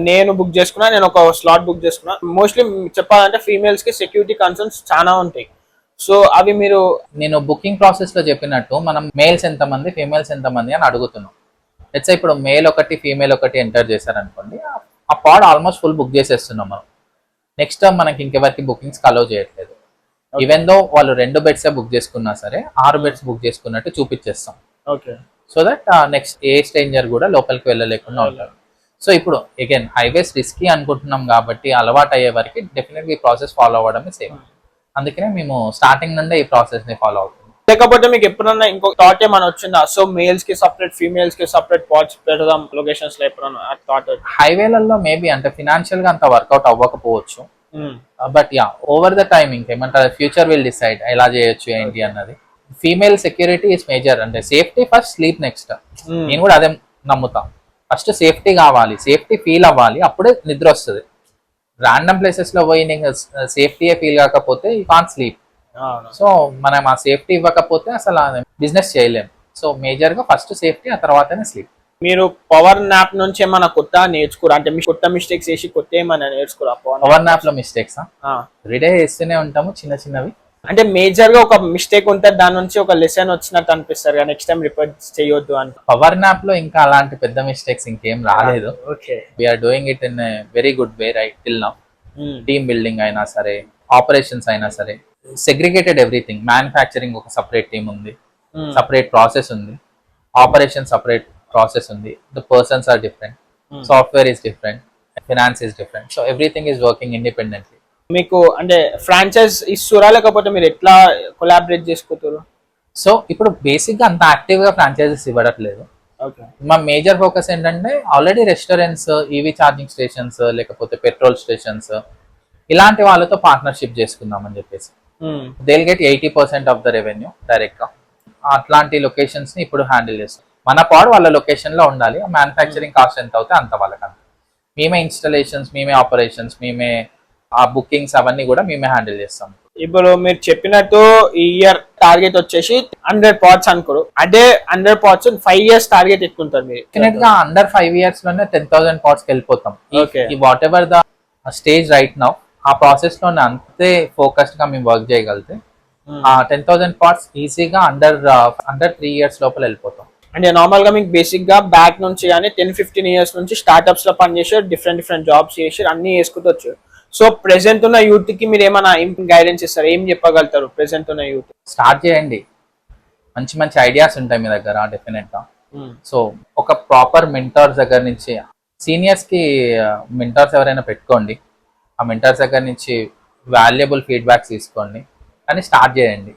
నేను బుక్ చేసుకున్నా, నేను ఒక స్లాట్ బుక్ చేసుకున్నా. మోస్ట్లీ చెప్పాలంటే ఫీమేల్స్ కి సెక్యూరిటీ కన్సర్న్స్ చాలా ఉంటాయి. సో అవి మీరు, నేను బుకింగ్ ప్రాసెస్ లో చెప్పినట్టు మనం మేల్స్ ఎంతమంది, ఫీమేల్స్ ఎంతమంది అని అడుగుతున్నాం. లెట్స్ ఇప్పుడు మేల్ ఒకటి, ఫీమేల్ ఒకటి ఎంటర్ చేశారనుకోండి, ఆ పాడ్ ఆల్మోస్ట్ ఫుల్ బుక్ చేసేస్తున్నాం మనం. నెక్స్ట్ మనకి ఇంకెవరికి బుకింగ్స్ అలౌ చేయట్లేదు. ఈవెన్ దో వాళ్ళు 2 beds బుక్ చేసుకున్నా సరే 6 beds బుక్ చేసుకున్నట్టు చూపించేస్తాం. Okay, so that next a stranger కూడా లోపలికి వెళ్ళలేకుండా ఉంటారు. సో ఇప్పుడు అగైన్ హైవేస్ రిస్కీ అనుకుంటున్నాం కాబట్టి అలవాటు అయ్యే వరకు డెఫినెట్గా ఈ ప్రాసెస్ ఫాలో అవ్వడమే సేమ్. అందుకనే మేము స్టార్టింగ్ నుండే ఈ ప్రాసెస్ ని ఫాలో అవుతాం. లేకపోతే మీకు ఎప్పుడన్నా ఇంకో థాట్ ఏమైనా వచ్చిందా, సో మేల్స్ కి సపరేట్, ఫీమేల్స్ కి సపరేట్ పాడ్స్ పెడదాం లొకేషన్స్ లో, ఎప్పుడన్నా థాట్? హైవేలలో మేబీ అంటే ఫినాన్షియల్ గా అంత వర్కౌట్ అవ్వకపోవచ్చు, but ya over the time ఇంకేమంటారు ఫ్యూచర్ విల్ డిసైడ్ ఎలా చేయొచ్చు ఏంటి అన్నది. ఫీమేల్ సెక్యూరిటీ ఇస్ మేజర్, అంటే సేఫ్టీ ఫస్ట్, స్లీప్ నెక్స్ట్. నేను కూడా అదే నమ్ముతా. ఫస్ట్ సేఫ్టీ కావాలి, సేఫ్టీ ఫీల్ అవ్వాలి, అప్పుడే నిద్ర వస్తుంది. ర్యాండమ్ ప్లేసెస్ లో పోయి నీకు సేఫ్టీ ఫీల్ కాకపోతే యూ కాంట్ స్లీప్. సో మనం ఆ సేఫ్టీ ఇవ్వకపోతే అసలు బిజినెస్ చేయలేము. సో మేజర్ గా ఫస్ట్ సేఫ్టీ, ఆ తర్వాతనే స్లీప్. మీరు పవర్ నాప్ నుంచి ఏమైనా కొత్త నేర్చుకోరా? అంటే మీకు కొత్త మిస్టేక్స్ చేసి కొత్త ఏమైనా నేర్చుకోరా? పవర్ నాప్ లో మిస్టేక్స్ ఎవ్రీడే చేస్తూనే ఉంటాము, చిన్న చిన్నవి. అంటే మేజర్ గా ఒక మిస్టేక్ ఉంటే దాని నుంచి ఒక లెసన్ వచ్చినట్టు అనిపిస్తారు, నెక్స్ట్ టైం రిపీట్ చేయొద్దు అని. పవర్ నాప్ లో ఇంకా అలాంటి పెద్ద మిస్టేక్స్ ఇంకేం రాలేదు. Okay, we are doing it in very good way right till now. Team building అయినా సరే, ఆపరేషన్స్ అయినా సరే, సెగ్రిగేటెడ్ ఎవ్రీథింగ్. మ్యానుఫ్యాక్చరింగ్ ఒక సపరేట్ టీమ్ ఉంది, సపరేట్ ప్రాసెస్ ఉంది. ఆపరేషన్ సపరేట్ ప్రాసెస్ ఉంది. The persons are different, software is different, finance is different. So everything is working independently. మీకు అంటే ఫ్రాంచైజ్ ఇస్తురా, లేకపోతే మీరు ఎట్లా కొలాబరేట్ చేసుకుంటారు? సో ఇప్పుడు బేసిక్ గా అంత యాక్టివ్ గా ఫ్రాంచైజెస్ ఇవ్వట్లేదు. మా మేజర్ ఫోకస్ ఏంటంటే already restaurants, EV charging stations, లేకపోతే పెట్రోల్ స్టేషన్స్, ఇలాంటి వాళ్ళతో పార్ట్నర్షిప్ చేసుకుందామని చెప్పేసి. They will get 80% of the revenue direct గా. అట్లాంటి లొకేషన్స్ ని ఇప్పుడు హ్యాండిల్ చేస్తాం. మన పాడ్ వాళ్ళ లొకేషన్ లో ఉండాలి. మ్యానుఫ్యాక్చరింగ్ కాస్ట్ ఎంత అవుతే అంత వాళ్ళకంత. మేమే ఇన్స్టాలేషన్స్, మేమే ఆపరేషన్స్, మేమే ఆ బుకింగ్స్ అవన్నీ కూడా మేమే హ్యాండిల్ చేస్తాం. ఇప్పుడు మీరు చెప్పినట్టు ఈ ఇయర్ టార్గెట్ వచ్చేసి 100 pods అనుకోరు. అదే 100 pods 5 years టార్గెట్ ఎత్తుకుంటారు మీరు? డెఫినెట్ గా అండర్ 5 years లోనే 10,000 pods కి వెళ్ళిపోతాం. What ever the stage right now, ఆ ప్రాసెస్ లోనే అంతే ఫోకస్డ్ గా మేము వర్క్ చేయగలిగితే ఆ 10,000 pods ఈజీగా అండర్ 3 years లోపల వెళ్ళిపోతాం. అంటే నార్మల్ గా మీకు బేసిక్ గా బ్యాక్ నుంచి కానీ 10-15 years నుంచి స్టార్ట్అప్స్ లో పనిచేసి డిఫరెంట్ జాబ్స్ చేసి అన్ని చేసుకుంటూ వచ్చారు. సో ప్రెసెంట్ ఉన్న యూత్ కి మీరు ఏమైనా గైడెన్స్ ఇస్తారు? ఏం చెప్పగలుగుతారు ప్రెసెంట్ ఉన్న యూత్? స్టార్ట్ చేయండి, మంచి ఐడియాస్ ఉంటాయి మీ దగ్గర డెఫినెట్ గా. సో ఒక ప్రాపర్ మెంటర్స్ దగ్గర నుంచి, సీనియర్స్ కి మెంటర్స్ ఎవరైనా పెట్టుకోండి. ఆ మెంటర్స్ దగ్గర నుంచి వాల్యుబుల్ ఫీడ్బ్యాక్స్ తీసుకోండి, కానీ స్టార్ట్ చేయండి.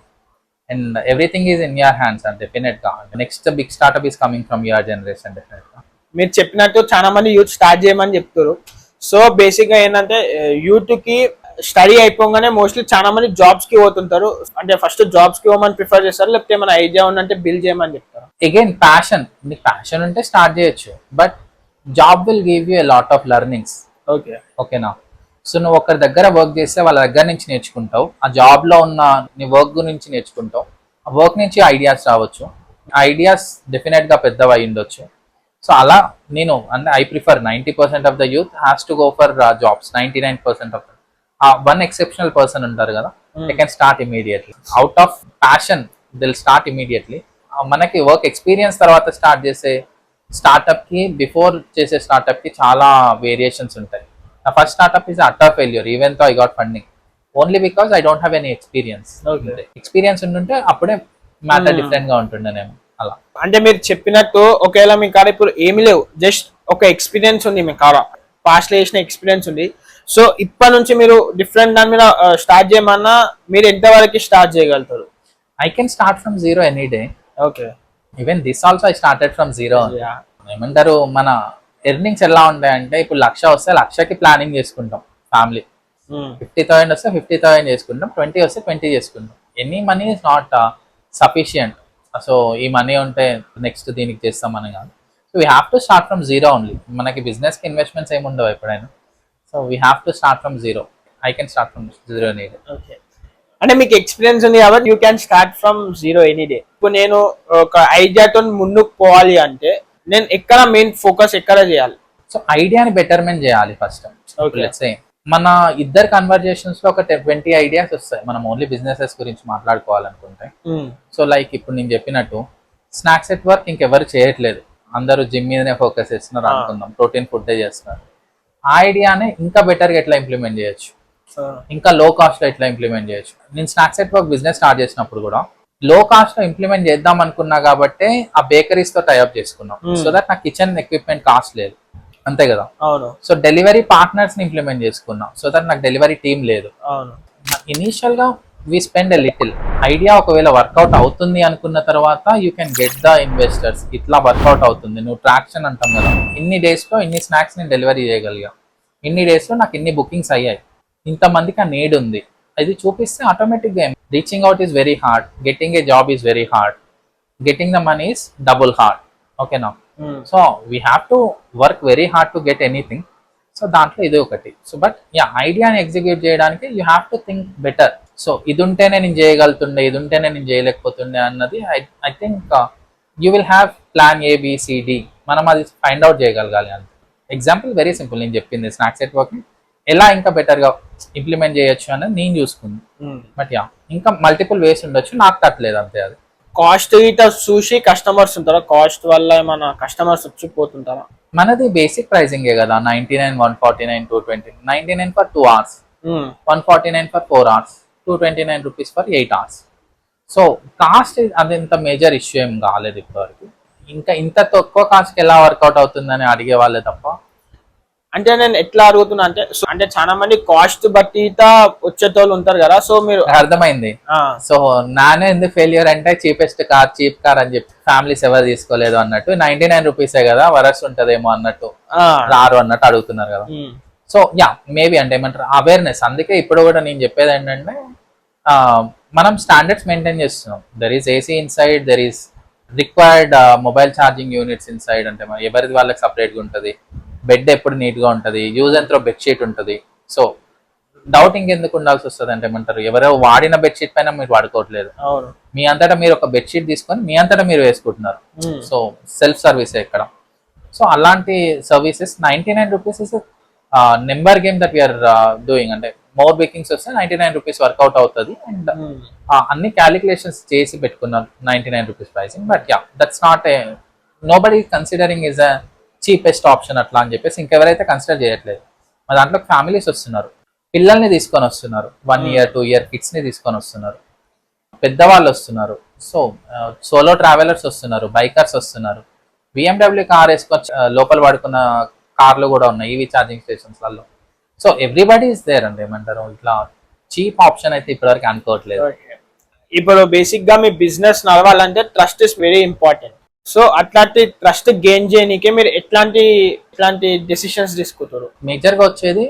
And everything is in your hands. And definite గా next big startup is coming from your generation. Definite గా మీరు చెప్పినట్టు చాలా మంది యూత్ స్టార్ట్ చేయమని చెప్తారు. సో బేసిక్ గా ఏంటంటే యూత్ కి స్టడీ అయిపోగానే మోస్ట్లీ చాలా మంది జాబ్స్ కి పోతుంటారు. అంటే ఫస్ట్ జాబ్స్ కి పోమని ప్రిఫర్ చేస్తారు, లేకపోతే ఏమైనా ఐడియా ఉందంటే బిల్ చేయమని చెప్తారు? అగైన్ ప్యాషన్, మీకు ప్యాషన్ ఉంటే స్టార్ట్ చేయొచ్చు, but job will give you a lot of learnings. ఓకేనా? సో నువ్వు ఒకరి దగ్గర వర్క్ చేస్తే వాళ్ళ దగ్గర నుంచి నేర్చుకుంటావు, ఆ జాబ్ లో ఉన్న నీ వర్క్ గురించి నేర్చుకుంటావు, ఆ వర్క్ నుంచి ఐడియాస్ రావచ్చు. ఐడియాస్ డెఫినెట్ గా పెద్దవి అయి ఉండొచ్చు. సో అలా నేను అంటే I prefer 90% of the youth has to go for jobs. 99% of one exceptional person ఉంటారు కదా, they can start immediately out of passion. దిల్ స్టార్ట్ ఇమీడియట్లీ. మనకి వర్క్ ఎక్స్పీరియన్స్ తర్వాత స్టార్ట్ చేసే స్టార్ట్అప్ కి బిఫోర్ చేసే స్టార్ట్అప్ కి చాలా వేరియేషన్స్ ఉంటాయి. నా first startup is utter failure even though I got funding only because I don't have any experience. Experience ఉంటుంటే అప్పుడే మ్యాటర్ డిఫరెంట్ గా ఉంటుండే నేను అలా. అంటే మీరు చెప్పినట్టు ఒకవేళ మీ కాడ ఇప్పుడు ఏమీ లేవు, జస్ట్ ఒక ఎక్స్పీరియన్స్ ఉంది మీ కాడ, పాస్ట్ లో చేసిన ఎక్స్పీరియన్స్ ఉంది. సో ఇప్పటి నుంచి మీరు డిఫరెంట్ దాని మీద స్టార్ట్ చేయమన్నా మీరు ఎంత వరకు స్టార్ట్ చేయగలుగుతారు? I can start from zero any day. Okay. Even this also I started from zero. ఏమంటారు, మన ఎర్నింగ్స్ ఎలా ఉంటాయంటే ఇప్పుడు 1,00,000 వస్తే 1,00,000కి ప్లానింగ్ చేసుకుంటాం ఫ్యామిలీ. 50,000 వస్తే 50,000 చేసుకుంటాం, 20 వస్తే 20 చేసుకుంటాం. Any money is not sufficient. So ఈ మనీ ఉంటే నెక్స్ట్ దీనికి చేస్తామని కాదు. So we have to start from zero only. మనకి బిజినెస్కి ఇన్వెస్ట్మెంట్స్ ఏమి ఉండవు ఎప్పుడైనా. So we have to start from zero. I can start from zero any day. Okay. అంటే మీకు ఎక్స్పీరియన్స్ ఉంది కాబట్టి you can start from zero any day. ఇప్పుడు నేను ఒక ఐడియాతో ముందుకు పోవాలి అంటే నేను ఎక్కడ మెయిన్ ఫోకస్ ఎక్కడ చేయాలి? సో ఐడియాని బెటర్మెంట్ చేయాలి ఫస్ట్. లెట్స్ సే మన ఇద్దరు కన్వర్జేషన్స్ లో ఒక 20 ఐడియాస్ వస్తాయి మనం ఓన్లీ బిజినెసెస్ గురించి మాట్లాడుకోవాలనుకుంటే. సో లైక్ ఇప్పుడు నేను చెప్పినట్టు స్నాక్స్ ఎట్ వర్క్ ఇంకెవరు చేయట్లేదు, అందరూ జిమ్ మీదనే ఫోకస్ చేస్తున్నారు అనుకుందాం, ప్రోటీన్ ఫుడ్ చేస్తున్నారు. ఆ ఐడియానే ఇంకా బెటర్ గా ఎట్లా ఇంప్లిమెంట్ చేయొచ్చు, ఇంకా లో కాస్ట్ లో ఎట్లా ఇంప్లిమెంట్ చేయొచ్చు. నేను snacks at work business start చేసినప్పుడు కూడా లో కాస్ట్ లో ఇంప్లిమెంట్ చేద్దాం అనుకున్నా కాబట్టి ఆ బేకరీస్ తో టైఅప్ చేసుకున్నాం. సో దట్ నా కిచెన్ ఎక్విప్మెంట్ కాస్ట్ లేదు, అంతే కదా. అవును. సో డెలివరీ పార్ట్నర్స్ ని ఇంప్లిమెంట్ చేసుకున్నాం. సో దట్ నాకు డెలివరీ టీమ్ లేదు. అవును. ఇనీషియల్ గా we spend a little. Idea ఒకవేళ వర్కౌట్ అవుతుంది అనుకున్న తర్వాత you can get the investors. ఇట్లా వర్కౌట్ అవుతుంది, నువ్వు ట్రాక్షన్ అంటాం కదా, ఇన్ని డేస్ లో ఇన్ని స్నాక్స్ నేను డెలివరీ చేయగలిగా, ఇన్ని డేస్ లో నాకు ఇన్ని బుకింగ్స్ అయ్యాయి, ఇంతమందికి ఆ నీడ్ ఉంది, అది చూపిస్తే ఆటోమేటిక్ గా reaching out is very hard, getting a job is very hard, getting the money is double hard. ఓకేనా? So we have to work very hard to get anything. So దాంట్లో ఇది ఒకటి. సో బట్ ఐడియాని execute చేయడానికి you have to think better. So ఇది ఉంటేనే నేను చేయగలుగుతుండే, ఇది ఉంటేనే నేను చేయలేకపోతుండే అన్నది I think you will have plan A B C D. మనం అది ఫైండ్ అవుట్ చేయగలగాలి అంతే. ఎగ్జాంపుల్ వెరీ సింపుల్, నేను చెప్పింది స్నాక్స్ ఎట్ వర్క్ ఎలా ఇంకా బెటర్ గా ఇంప్లిమెంట్ చేయొచ్చు అనేది నేను చూసుకుంది. బట్ ఇంకా మల్టిపుల్ వేస్ ఉండొచ్చు, నాకు తట్టలేదు అంతే. అది కాస్ట్ ఇట చూసి కస్టమర్స్ ఉంటారా? కాస్ట్ వల్ల ఏమైనా కస్టమర్స్ వచ్చిపోతుంటారా? మనది బేసిక్ ప్రైసింగే కదా, 99, 149, 220. 99 for 2 hours, 149 for 4 hours, 229 rupees for 8 hours. So cost అది ఇంత మేజర్ ఇష్యూ ఏం కాలేదు ఇప్పటివరకు. ఇంకా ఇంత తక్కువ కాస్ట్కి ఎలా వర్కౌట్ అవుతుందని అడిగే వాళ్ళే తప్ప. అంటే నేను ఎట్లా అడుగుతున్నా అంటే, అంటే చాలా మంది కాస్ట్ బట్టి వచ్చేటోళ్ళు ఉంటారు కదా. సో మీరు అర్థమైంది. సో నానే ఎందుకు ఫెయిల్యూర్ అంటే చీపెస్ట్ కార్, చీప్ కార్ అని చెప్పి ఫ్యామిలీస్ ఎవరు తీసుకోలేదు అన్నట్టు, 99 రూపీసే కదా వరస్ ఉంటదేమో అన్నట్టు రారు అన్నట్టు అడుగుతున్నారు కదా. సో మేబీ అంటే ఏమంటారు అవేర్నెస్. అందుకే ఇప్పుడు కూడా నేను చెప్పేది ఏంటంటే మనం స్టాండర్డ్స్ మెయింటైన్ చేస్తున్నాం. There is AC inside, there is required mobile charging units inside. అంటే ఎవరిది వాళ్ళకి సపరేట్గా ఉంటుంది, బెడ్ ఎప్పుడు నీట్ గా ఉంటుంది, యూజ్ అండ్ త్రో బెడ్షీట్ ఉంటుంది. సో డౌటింగ్ ఎందుకు ఉండాల్సి వస్తుంది అంటే ఏమంటారు, ఎవరో వాడిన బెడ్షీట్ పైన మీరు వాడుకోవట్లేదు, మీ అంతటా మీరు ఒక బెడ్షీట్ తీసుకొని మీ అంతటా మీరు వేసుకుంటున్నారు. సో సెల్ఫ్ సర్వీస్ ఇక్కడ. సో అలాంటి services 99 rupees is number game that we are doing. అంటే మోర్ బేకింగ్స్ వస్తే 99 రూపీస్ వర్కౌట్ అవుతుంది. అండ్ అన్ని క్యాలిక్యులేషన్స్ చేసి పెట్టుకున్నారు 99 rupees pricing. But that's not a nobody considering is a cheapest option అట్లా అని చెప్పేసి ఇంకెవరైతే కన్సిడర్ చేయట్లేదు. మా దాంట్లో ఫ్యామిలీస్ వస్తున్నారు, పిల్లల్ని తీసుకొని వస్తున్నారు, 1 year 2 year కిడ్స్ ని తీసుకొని వస్తున్నారు, పెద్దవాళ్ళు వస్తున్నారు. సో సోలో ట్రావెలర్స్ వస్తున్నారు, బైకర్స్ వస్తున్నారు, BMW కార్ వేసుకొని లోపల పడుకున్న కార్లు కూడా ఉన్నాయి ఈవీ ఛార్జింగ్ స్టేషన్స్లలో. సో ఎవ్రీబడి ఇస్ దేర్ అంటే ఏమంటారు, ఇట్లా చీప్ ఆప్షన్ అయితే ఇప్పటివరకు అనుకోవట్లేదు. ఇప్పుడు బేసిక్ గా మీ బిజినెస్ నడవాలంటే trust is very important. So అట్లాంటి ట్రస్ట్ గెయిన్ చేయడానికి మీరు ఎట్లాంటి డెసిషన్స్ తీసుకుంటారు? మేజర్ గా వచ్చేది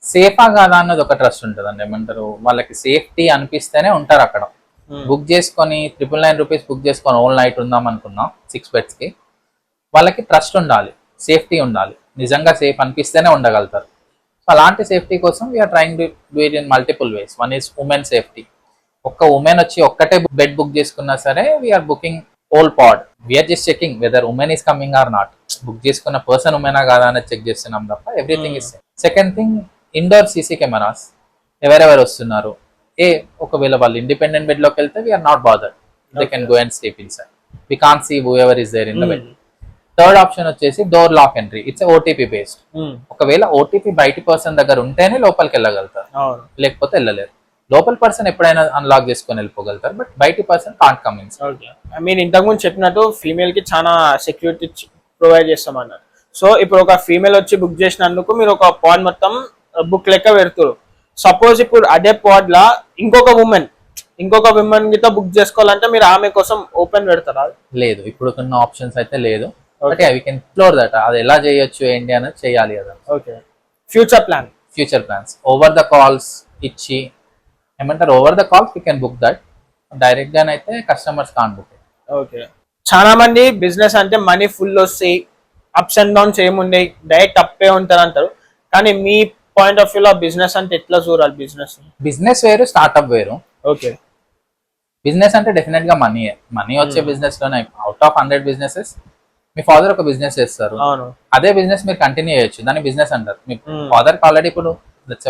సేఫా కాదా అన్నది ఒక ట్రస్ట్ ఉంటుంది అండి. ఏమంటారు, వాళ్ళకి సేఫ్టీ అనిపిస్తేనే ఉంటారు అక్కడ. బుక్ చేసుకొని 999 రూపీస్ బుక్ చేసుకొని ఓల్ నైట్ ఉందాం అనుకున్నాం 6 beds కి, వాళ్ళకి ట్రస్ట్ ఉండాలి, సేఫ్టీ ఉండాలి, నిజంగా సేఫ్ అనిపిస్తేనే ఉండగలుగుతారు. సో అలాంటి సేఫ్టీ కోసం we are trying to do it in multiple ways. One is women safety. ఒక్క ఉమెన్ వచ్చి ఒక్కటే బెడ్ బుక్ చేసుకున్నా సరే we are booking whole pod. We are just checking whether woman is coming or not. Book చేసుకున్న person ఉమెనా కాదా అనేది check చేస్తున్నాం తప్ప everything is safe. Second thing, indoor CC cameras. ఎవరెవరు వస్తున్నారు, ఒకవేళ వాళ్ళు ఇండిపెండెంట్ బెడ్ లోకి వెళ్తే we're not bothered, they can go and sleep inside. We can't see whoever is there in the bed. Third option వచ్చేసి door lock entry. It's OTP based. ఒకవేళ OTP బయటి person దగ్గర ఉంటేనే లోపలికి వెళ్ళగలుగుతారు, లేకపోతే వెళ్ళలేరు. లోపల పర్సన్ ఎప్పుడైనా అన్లాక్ చేసుకొని వెళ్ళిపోగలుగుతారు, బట్ బయటి పర్సన్ కాంట్ కమ్ ఇన్. మీరు ఇంతకుముందు చెప్పినట్టు ఫీమేల్ కి చాలా సెక్యూరిటీ ప్రొవైడ్ చేస్తామన్నారు. సో ఇప్పుడు ఒక ఫీమేల్ వచ్చి బుక్ చేసినందుకు మీరు ఒక పాడ్ మొత్తం బుక్ లెక్క పెడుతురు. సపోజ్ ఇప్పుడు అదే పాడ్ లా ఇంకొక విమెన్ గితో బుక్ చేసుకోవాలంటే మీరు ఆమె కోసం ఓపెన్ పెడతారా? లేదు, ఇప్పుడు ఉన్న ఆప్షన్స్ అయితే లేదు. Okay, we can explore that. అది ఎలా చేయొచ్చు ఏంటి అనేది చేయాలి కదా. Okay, future plans over the calls ఇచ్చి ఏమంటారు, over the calls we can book that. Direct గా అయితే కస్టమర్స్ కాన్ బుక్. ఓకే, చాలా మంది బిజినెస్ అంటే మనీ ఫుల్ వస్తాయి, అప్స్ అండ్ డౌన్స్ ఏముండే, డైరెక్ట్ అప్పే ఉంటారు అంటారు. కానీ మీ పాయింట్ ఆఫ్ వ్యూ లో బిజినెస్ అంటే ఎట్లా చూడాలి? బిజినెస్ వేరు, స్టార్ట్అప్ వేరు. ఓకే, బిజినెస్ అంటే డెఫినెట్ గా మనీ వచ్చే బిజినెస్ లోనే. Out of 100 businesses me father ఒక బిజినెస్ చేస్తారు, అదే బిజినెస్ మీరు కంటిన్యూ చేయొచ్చు, దాన్ని బిజినెస్ అంటారు. మీ ఫాదర్ కి ఆల్రెడీ ఇప్పుడు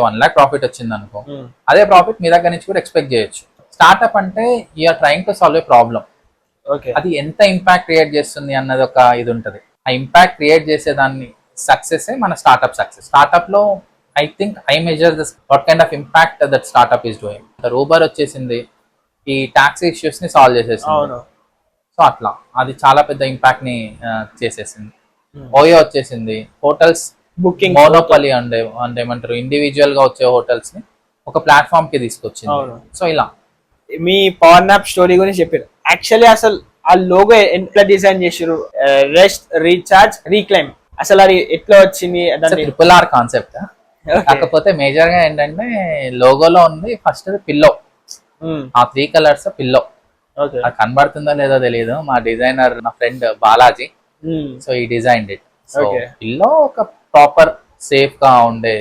1 lakh ప్రాఫిట్ వచ్చింది అనుకో, అదే ప్రాఫిట్ మీ దగ్గర నుంచి కూడా ఎక్స్పెక్ట్ చేయొచ్చు. స్టార్ట్అప్ అంటే you are trying to solve a problem. అది ఎంత ఇంపాక్ట్ క్రియేట్ చేస్తుంది అన్నది ఒక ఇది ఉంటది. ఆ ఇంపాక్ట్ క్రియేట్ చేసే దాన్ని సక్సెస్ మన స్టార్ట్అప్ సక్సెస్. స్టార్ట్అప్ లో I think I measure this what kind of impact that startup is doing. Uber వచ్చేసింది, ఈ టాక్సీ ఇష్యూస్ ని సాల్వ్ చేసేసింది. సో అట్లా అది చాలా పెద్ద ఇంపాక్ట్ ని చేసేసింది. ఓయో వచ్చేసింది, హోటల్స్ బుకింగ్ మోనోపలి అంటే ఏమంటారు, ఇండివిజువల్ గా వచ్చే హోటల్స్ ని ఒక ప్లాట్ఫామ్ కి తీసుకొచ్చింది. సో ఇలా మీ పవర్ నాప్ స్టోరీ గురించి చెప్పారు. యాక్చువల్లీ అసలు ఆ లోగో ఎట్లా డిజైన్ చేసారు? రెస్ట్, రీఛార్జ్, రీక్లైమ్, అసలు అది ఎట్లా వచ్చింది? Triple R concept. కాకపోతే మేజర్ గా ఏంటంటే లోగోలో ఉంది ఫస్ట్ పిల్లో, ఆ 3 కలర్స్ పిల్లో. అది కనబడుతుందో లేదో తెలియదు, మా డిజైనర్ నా friend Balaji, so he design it. So pillow ఒక ప్రాపర్ సేఫ్ గా ఉండే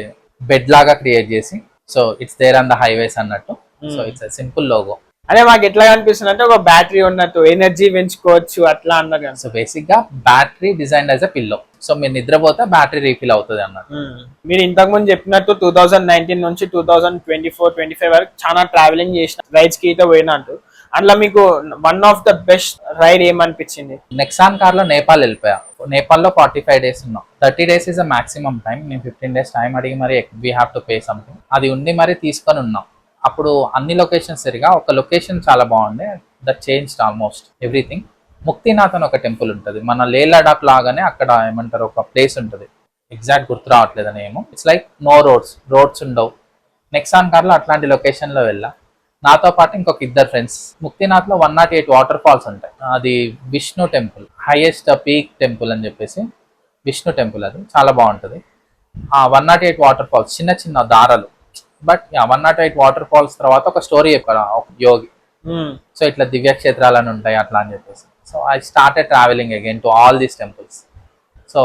బెడ్ లాగా క్రియేట్ చేసి, so it's there on the highways అన్నట్టు. So it's simple logo. అదే మాకు ఎట్లా కనిపిస్తుంది అంటే ఒక బ్యాటరీ ఉన్నట్టు, ఎనర్జీ పెంచుకోవచ్చు అట్లా అన్నారు. సో బేసిక్ గా battery design as a pillow. So మీరు నిద్రపోతే బ్యాటరీ రీఫిల్ అవుతుంది అన్నట్టు. మీరు ఇంతకు ముందు చెప్పినట్టు 2019 నుంచి 2024-25 వరకు చాలా ట్రావెలింగ్ చేసిన, రైడ్స్ కి అయితే పోయినట్టు. అందులో మీకు one of the best ride ఏమనిపించింది? నెక్సాన్ కార్ లో నేపాల్ వెళ్ళిపోయా. నేపాల్ లో 45 days ఉన్నాం. 30 days is a maximum time. నేను 15 days టైం అడిగి మరి we have to pay something, అది ఉండి మరి తీసుకొని ఉన్నాం. అప్పుడు అన్ని లొకేషన్స్ సరిగా, ఒక లొకేషన్ చాలా బాగుండే, that changed almost everything. Muktinath అని ఒక టెంపుల్ ఉంటుంది, మన లే లడాక్ లాగానే అక్కడ ఏమంటారు ఒక ప్లేస్ ఉంటుంది, ఎగ్జాక్ట్ గుర్తు రావట్లేదు నేమో. ఇట్స్ లైక్ నో రోడ్స్ ఉండవు. నెక్సాన్ కార్ లో అట్లాంటి లొకేషన్ లో వెళ్ళా, నాతో పాటు ఇంకొక 2 ఫ్రెండ్స్. ముక్తినాథ్ లో 108 వాటర్ ఫాల్స్ ఉంటాయి. అది Vishnu temple, highest peak temple అని చెప్పేసి విష్ణు టెంపుల్, అది చాలా బాగుంటుంది. ఆ 108 వాటర్ ఫాల్స్ చిన్న చిన్న దారాలు, బట్ 108 వాటర్ ఫాల్స్ తర్వాత ఒక స్టోరీ చెప్పారు ఒక యోగి. సో ఇట్లా దివ్య క్షేత్రాలని ఉంటాయి అట్లా అని చెప్పేసి. So I started travelling again to all these temples. So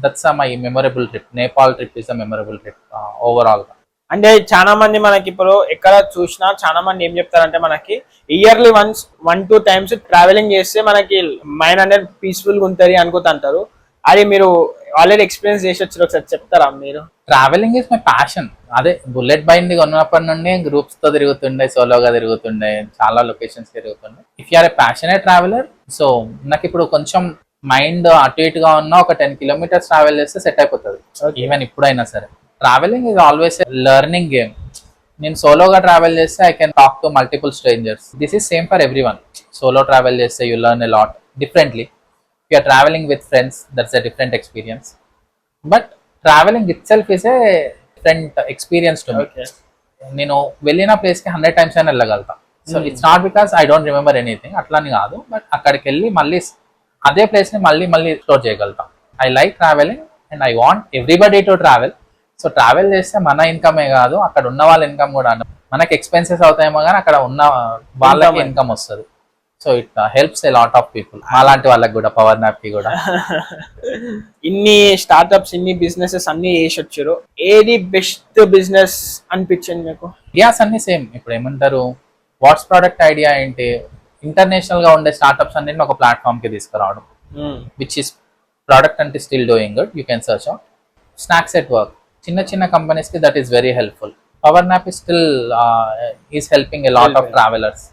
that's my memorable trip. Nepal trip is a memorable trip overall గా. అంటే చాలా మంది మనకి ఇప్పుడు ఎక్కడ చూసినా చాలా మంది ఏం చెప్తారంటే, మనకి ఇయర్లీ 1-2 times ట్రావెలింగ్ చేస్తే మనకి మైండ్ అనేది పీస్ఫుల్ గా ఉంటుంది అనుకుంటారు. అది మీరు ఆల్రెడీ ఎక్స్పీరియన్స్ చేసి వచ్చారు, ఒకసారి చెప్తారా మీరు? Traveling is my passion. అదే బుల్లెట్ బైక్ ఉన్నప్పటి నుండి గ్రూప్స్ తో తిరుగుతుండే, సోలోగా తిరుగుతుండే, చాలా లొకేషన్స్ తిరుగుతుండే. If you are a passionate traveler, so నాకు ఇప్పుడు కొంచెం మైండ్ అటు ఇటుగా ఉన్న ఒక 10 kilometers ట్రావెల్ చేస్తే సెట్ అయిపోతుంది. ఈవెన్ ఇప్పుడైనా సరే traveling is always a learning game. నేను సోలోగా ట్రావెల్ చేస్తే I can talk to multiple strangers. This is same for every one. Solo travel చేస్తే you learn a lot differently. If you are traveling with friends, that's a different experience. But traveling itself is a different experience to me. నేను వెళ్ళిన place కి 100 times అయినా వెళ్ళగలుగుతా. So it's not because I don't remember anything, అట్లాని కాదు, but అక్కడికి వెళ్ళి మళ్ళీ అదే ప్లేస్ ని మళ్ళీ ఎక్స్ప్లోర్ చేయగలుగుతా. I like traveling and I want everybody to travel. So travel చేస్తే మన ఇన్కమే కాదు, అక్కడ ఉన్న వాళ్ళ ఇన్కమ్ కూడా. మనకి ఎక్స్పెన్సెస్ అవుతాయేమో కానీ అక్కడ ఉన్న వాళ్ళకి ఇన్కమ్ వస్తుంది. So it helps a lot of people, అలాంటి వాళ్ళకి కూడా, పవర్ నాప్ కి కూడా. ఇన్ని స్టార్ట్అప్స్, ఇన్ని బిజినెసెస్ అన్ని చేసి వచ్చారు, ఏది బెస్ట్ బిజినెస్ అనిపించింది మీకు? ఐడియాస్ అన్ని సేమ్. ఇప్పుడు ఏమంటారు, వాట్స్ ప్రోడక్ట్ ఐడియా ఏంటి, ఇంటర్నేషనల్ గా ఉండే స్టార్ట్అప్స్ అన్నింటిని ఒక ప్లాట్ఫామ్ కి తీసుకురావడం, విచ్ ఇస్ ప్రోడక్ట్ అంటే still doing good, you can search out. Snacks at work, చిన్న కంపెనీస్ కి that is very helpful. Power nap is still is helping a lot of travelers.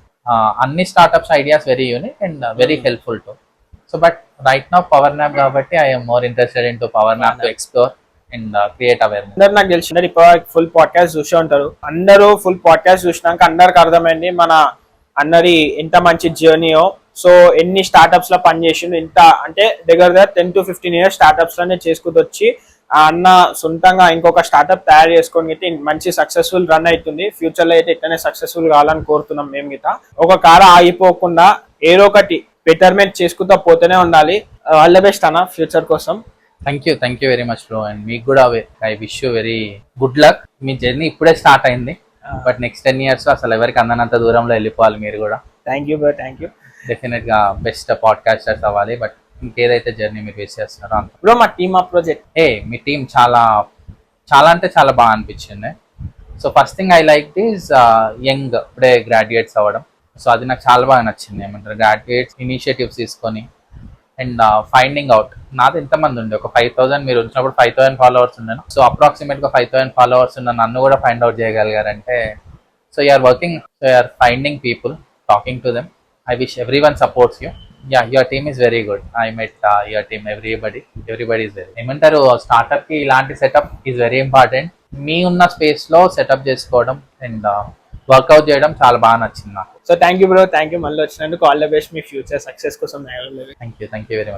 అన్ని startups ideas very unique and very helpful to. So but right now power nap కాబట్టి I'm more interested in to power nap to explore and create awareness. అందరు నాకు తెలిసిన ఇప్పుడు full podcast చూసే ఉంటారు. అందరూ full podcast చూసినాక అందరికి అర్థమైంది మన అన్నది ఎంత మంచి జర్నీయో. సో ఎన్ని స్టార్ట్అప్స్ లో పనిచేసిండు, ఇంత అంటే దగ్గర 10 to 15 years స్టార్ట్అప్స్ లోనే చేసుకుంటూ వచ్చి ఆ అన్న సొంతంగా ఇంకొక స్టార్ట్అప్ తయారు చేసుకొని అయితే మంచి సక్సెస్ఫుల్ రన్ అవుతుంది. ఫ్యూచర్ లో అయితే ఇట్లనే సక్సెస్ఫుల్ కావాలని కోరుతున్నాం మేము గిట. ఒక కార ఆగిపోకుండా ఏదో ఒకటి బెటర్మెంట్ చేసుకుంటూ పోతూనే ఉండాలి. ఆల్ ద బెస్ట్ అన్న ఫ్యూచర్ కోసం. Thank you very much bro. And మీకు కూడా I wish you very good luck. Me journey ఇప్పుడే స్టార్ట్ అయింది, బట్ నెక్స్ట్ 10 years అసలు ఎవరికి అందనంత దూరంలో వెళ్ళిపోవాలి మీరు కూడా. Thank you bro, thank you. Definite గా బెస్ట్ పాడ్కాస్టర్స్ అవ్వాలి. బట్ ఇంకేదైతే జర్నీ మీరు ఫేస్ చేస్తున్నారో అంత బ్రో మా టీమ్ అప్ ప్రాజెక్ట్ మీ టీం చాలా చాలా అంటే చాలా బాగా అనిపించింది. So first thing I like this young ఇప్పుడే గ్రాడ్యుయేట్స్ అవ్వడం. సో అది నాకు చాలా బాగా నచ్చింది. ఏమంటారు గ్రాడ్యుయేట్స్ ఇనిషియేటివ్స్ తీసుకొని అండ్ ఫైండింగ్ అవుట్. నాది ఎంతమంది ఉండే ఒక 5,000, మీరు వచ్చినప్పుడు 5,000 followers ఉన్నాను. సో అప్రాక్సిమేట్ గా 5,000 followers ఉన్న నన్ను కూడా ఫైండ్ అవుట్ చేయగలిగారంటే so you're working, so you're finding people, talking to them. I wish everyone supports you. Yeah, your team is very good. I met your team, everybody is very. ఏమంటారు startup కి ఇలాంటి setup is very important. మీ ఉన్న space లో setup చేసుకోవడం and work out చేయడం చాలా బాగా నచ్చింది నాకు. So thank you bro, thank you మళ్ళీ వచ్చినందుకు. ఆల్ ద బెస్ట్ మీ ఫ్యూచర్ సక్సెస్ కోసం. Thank you very much.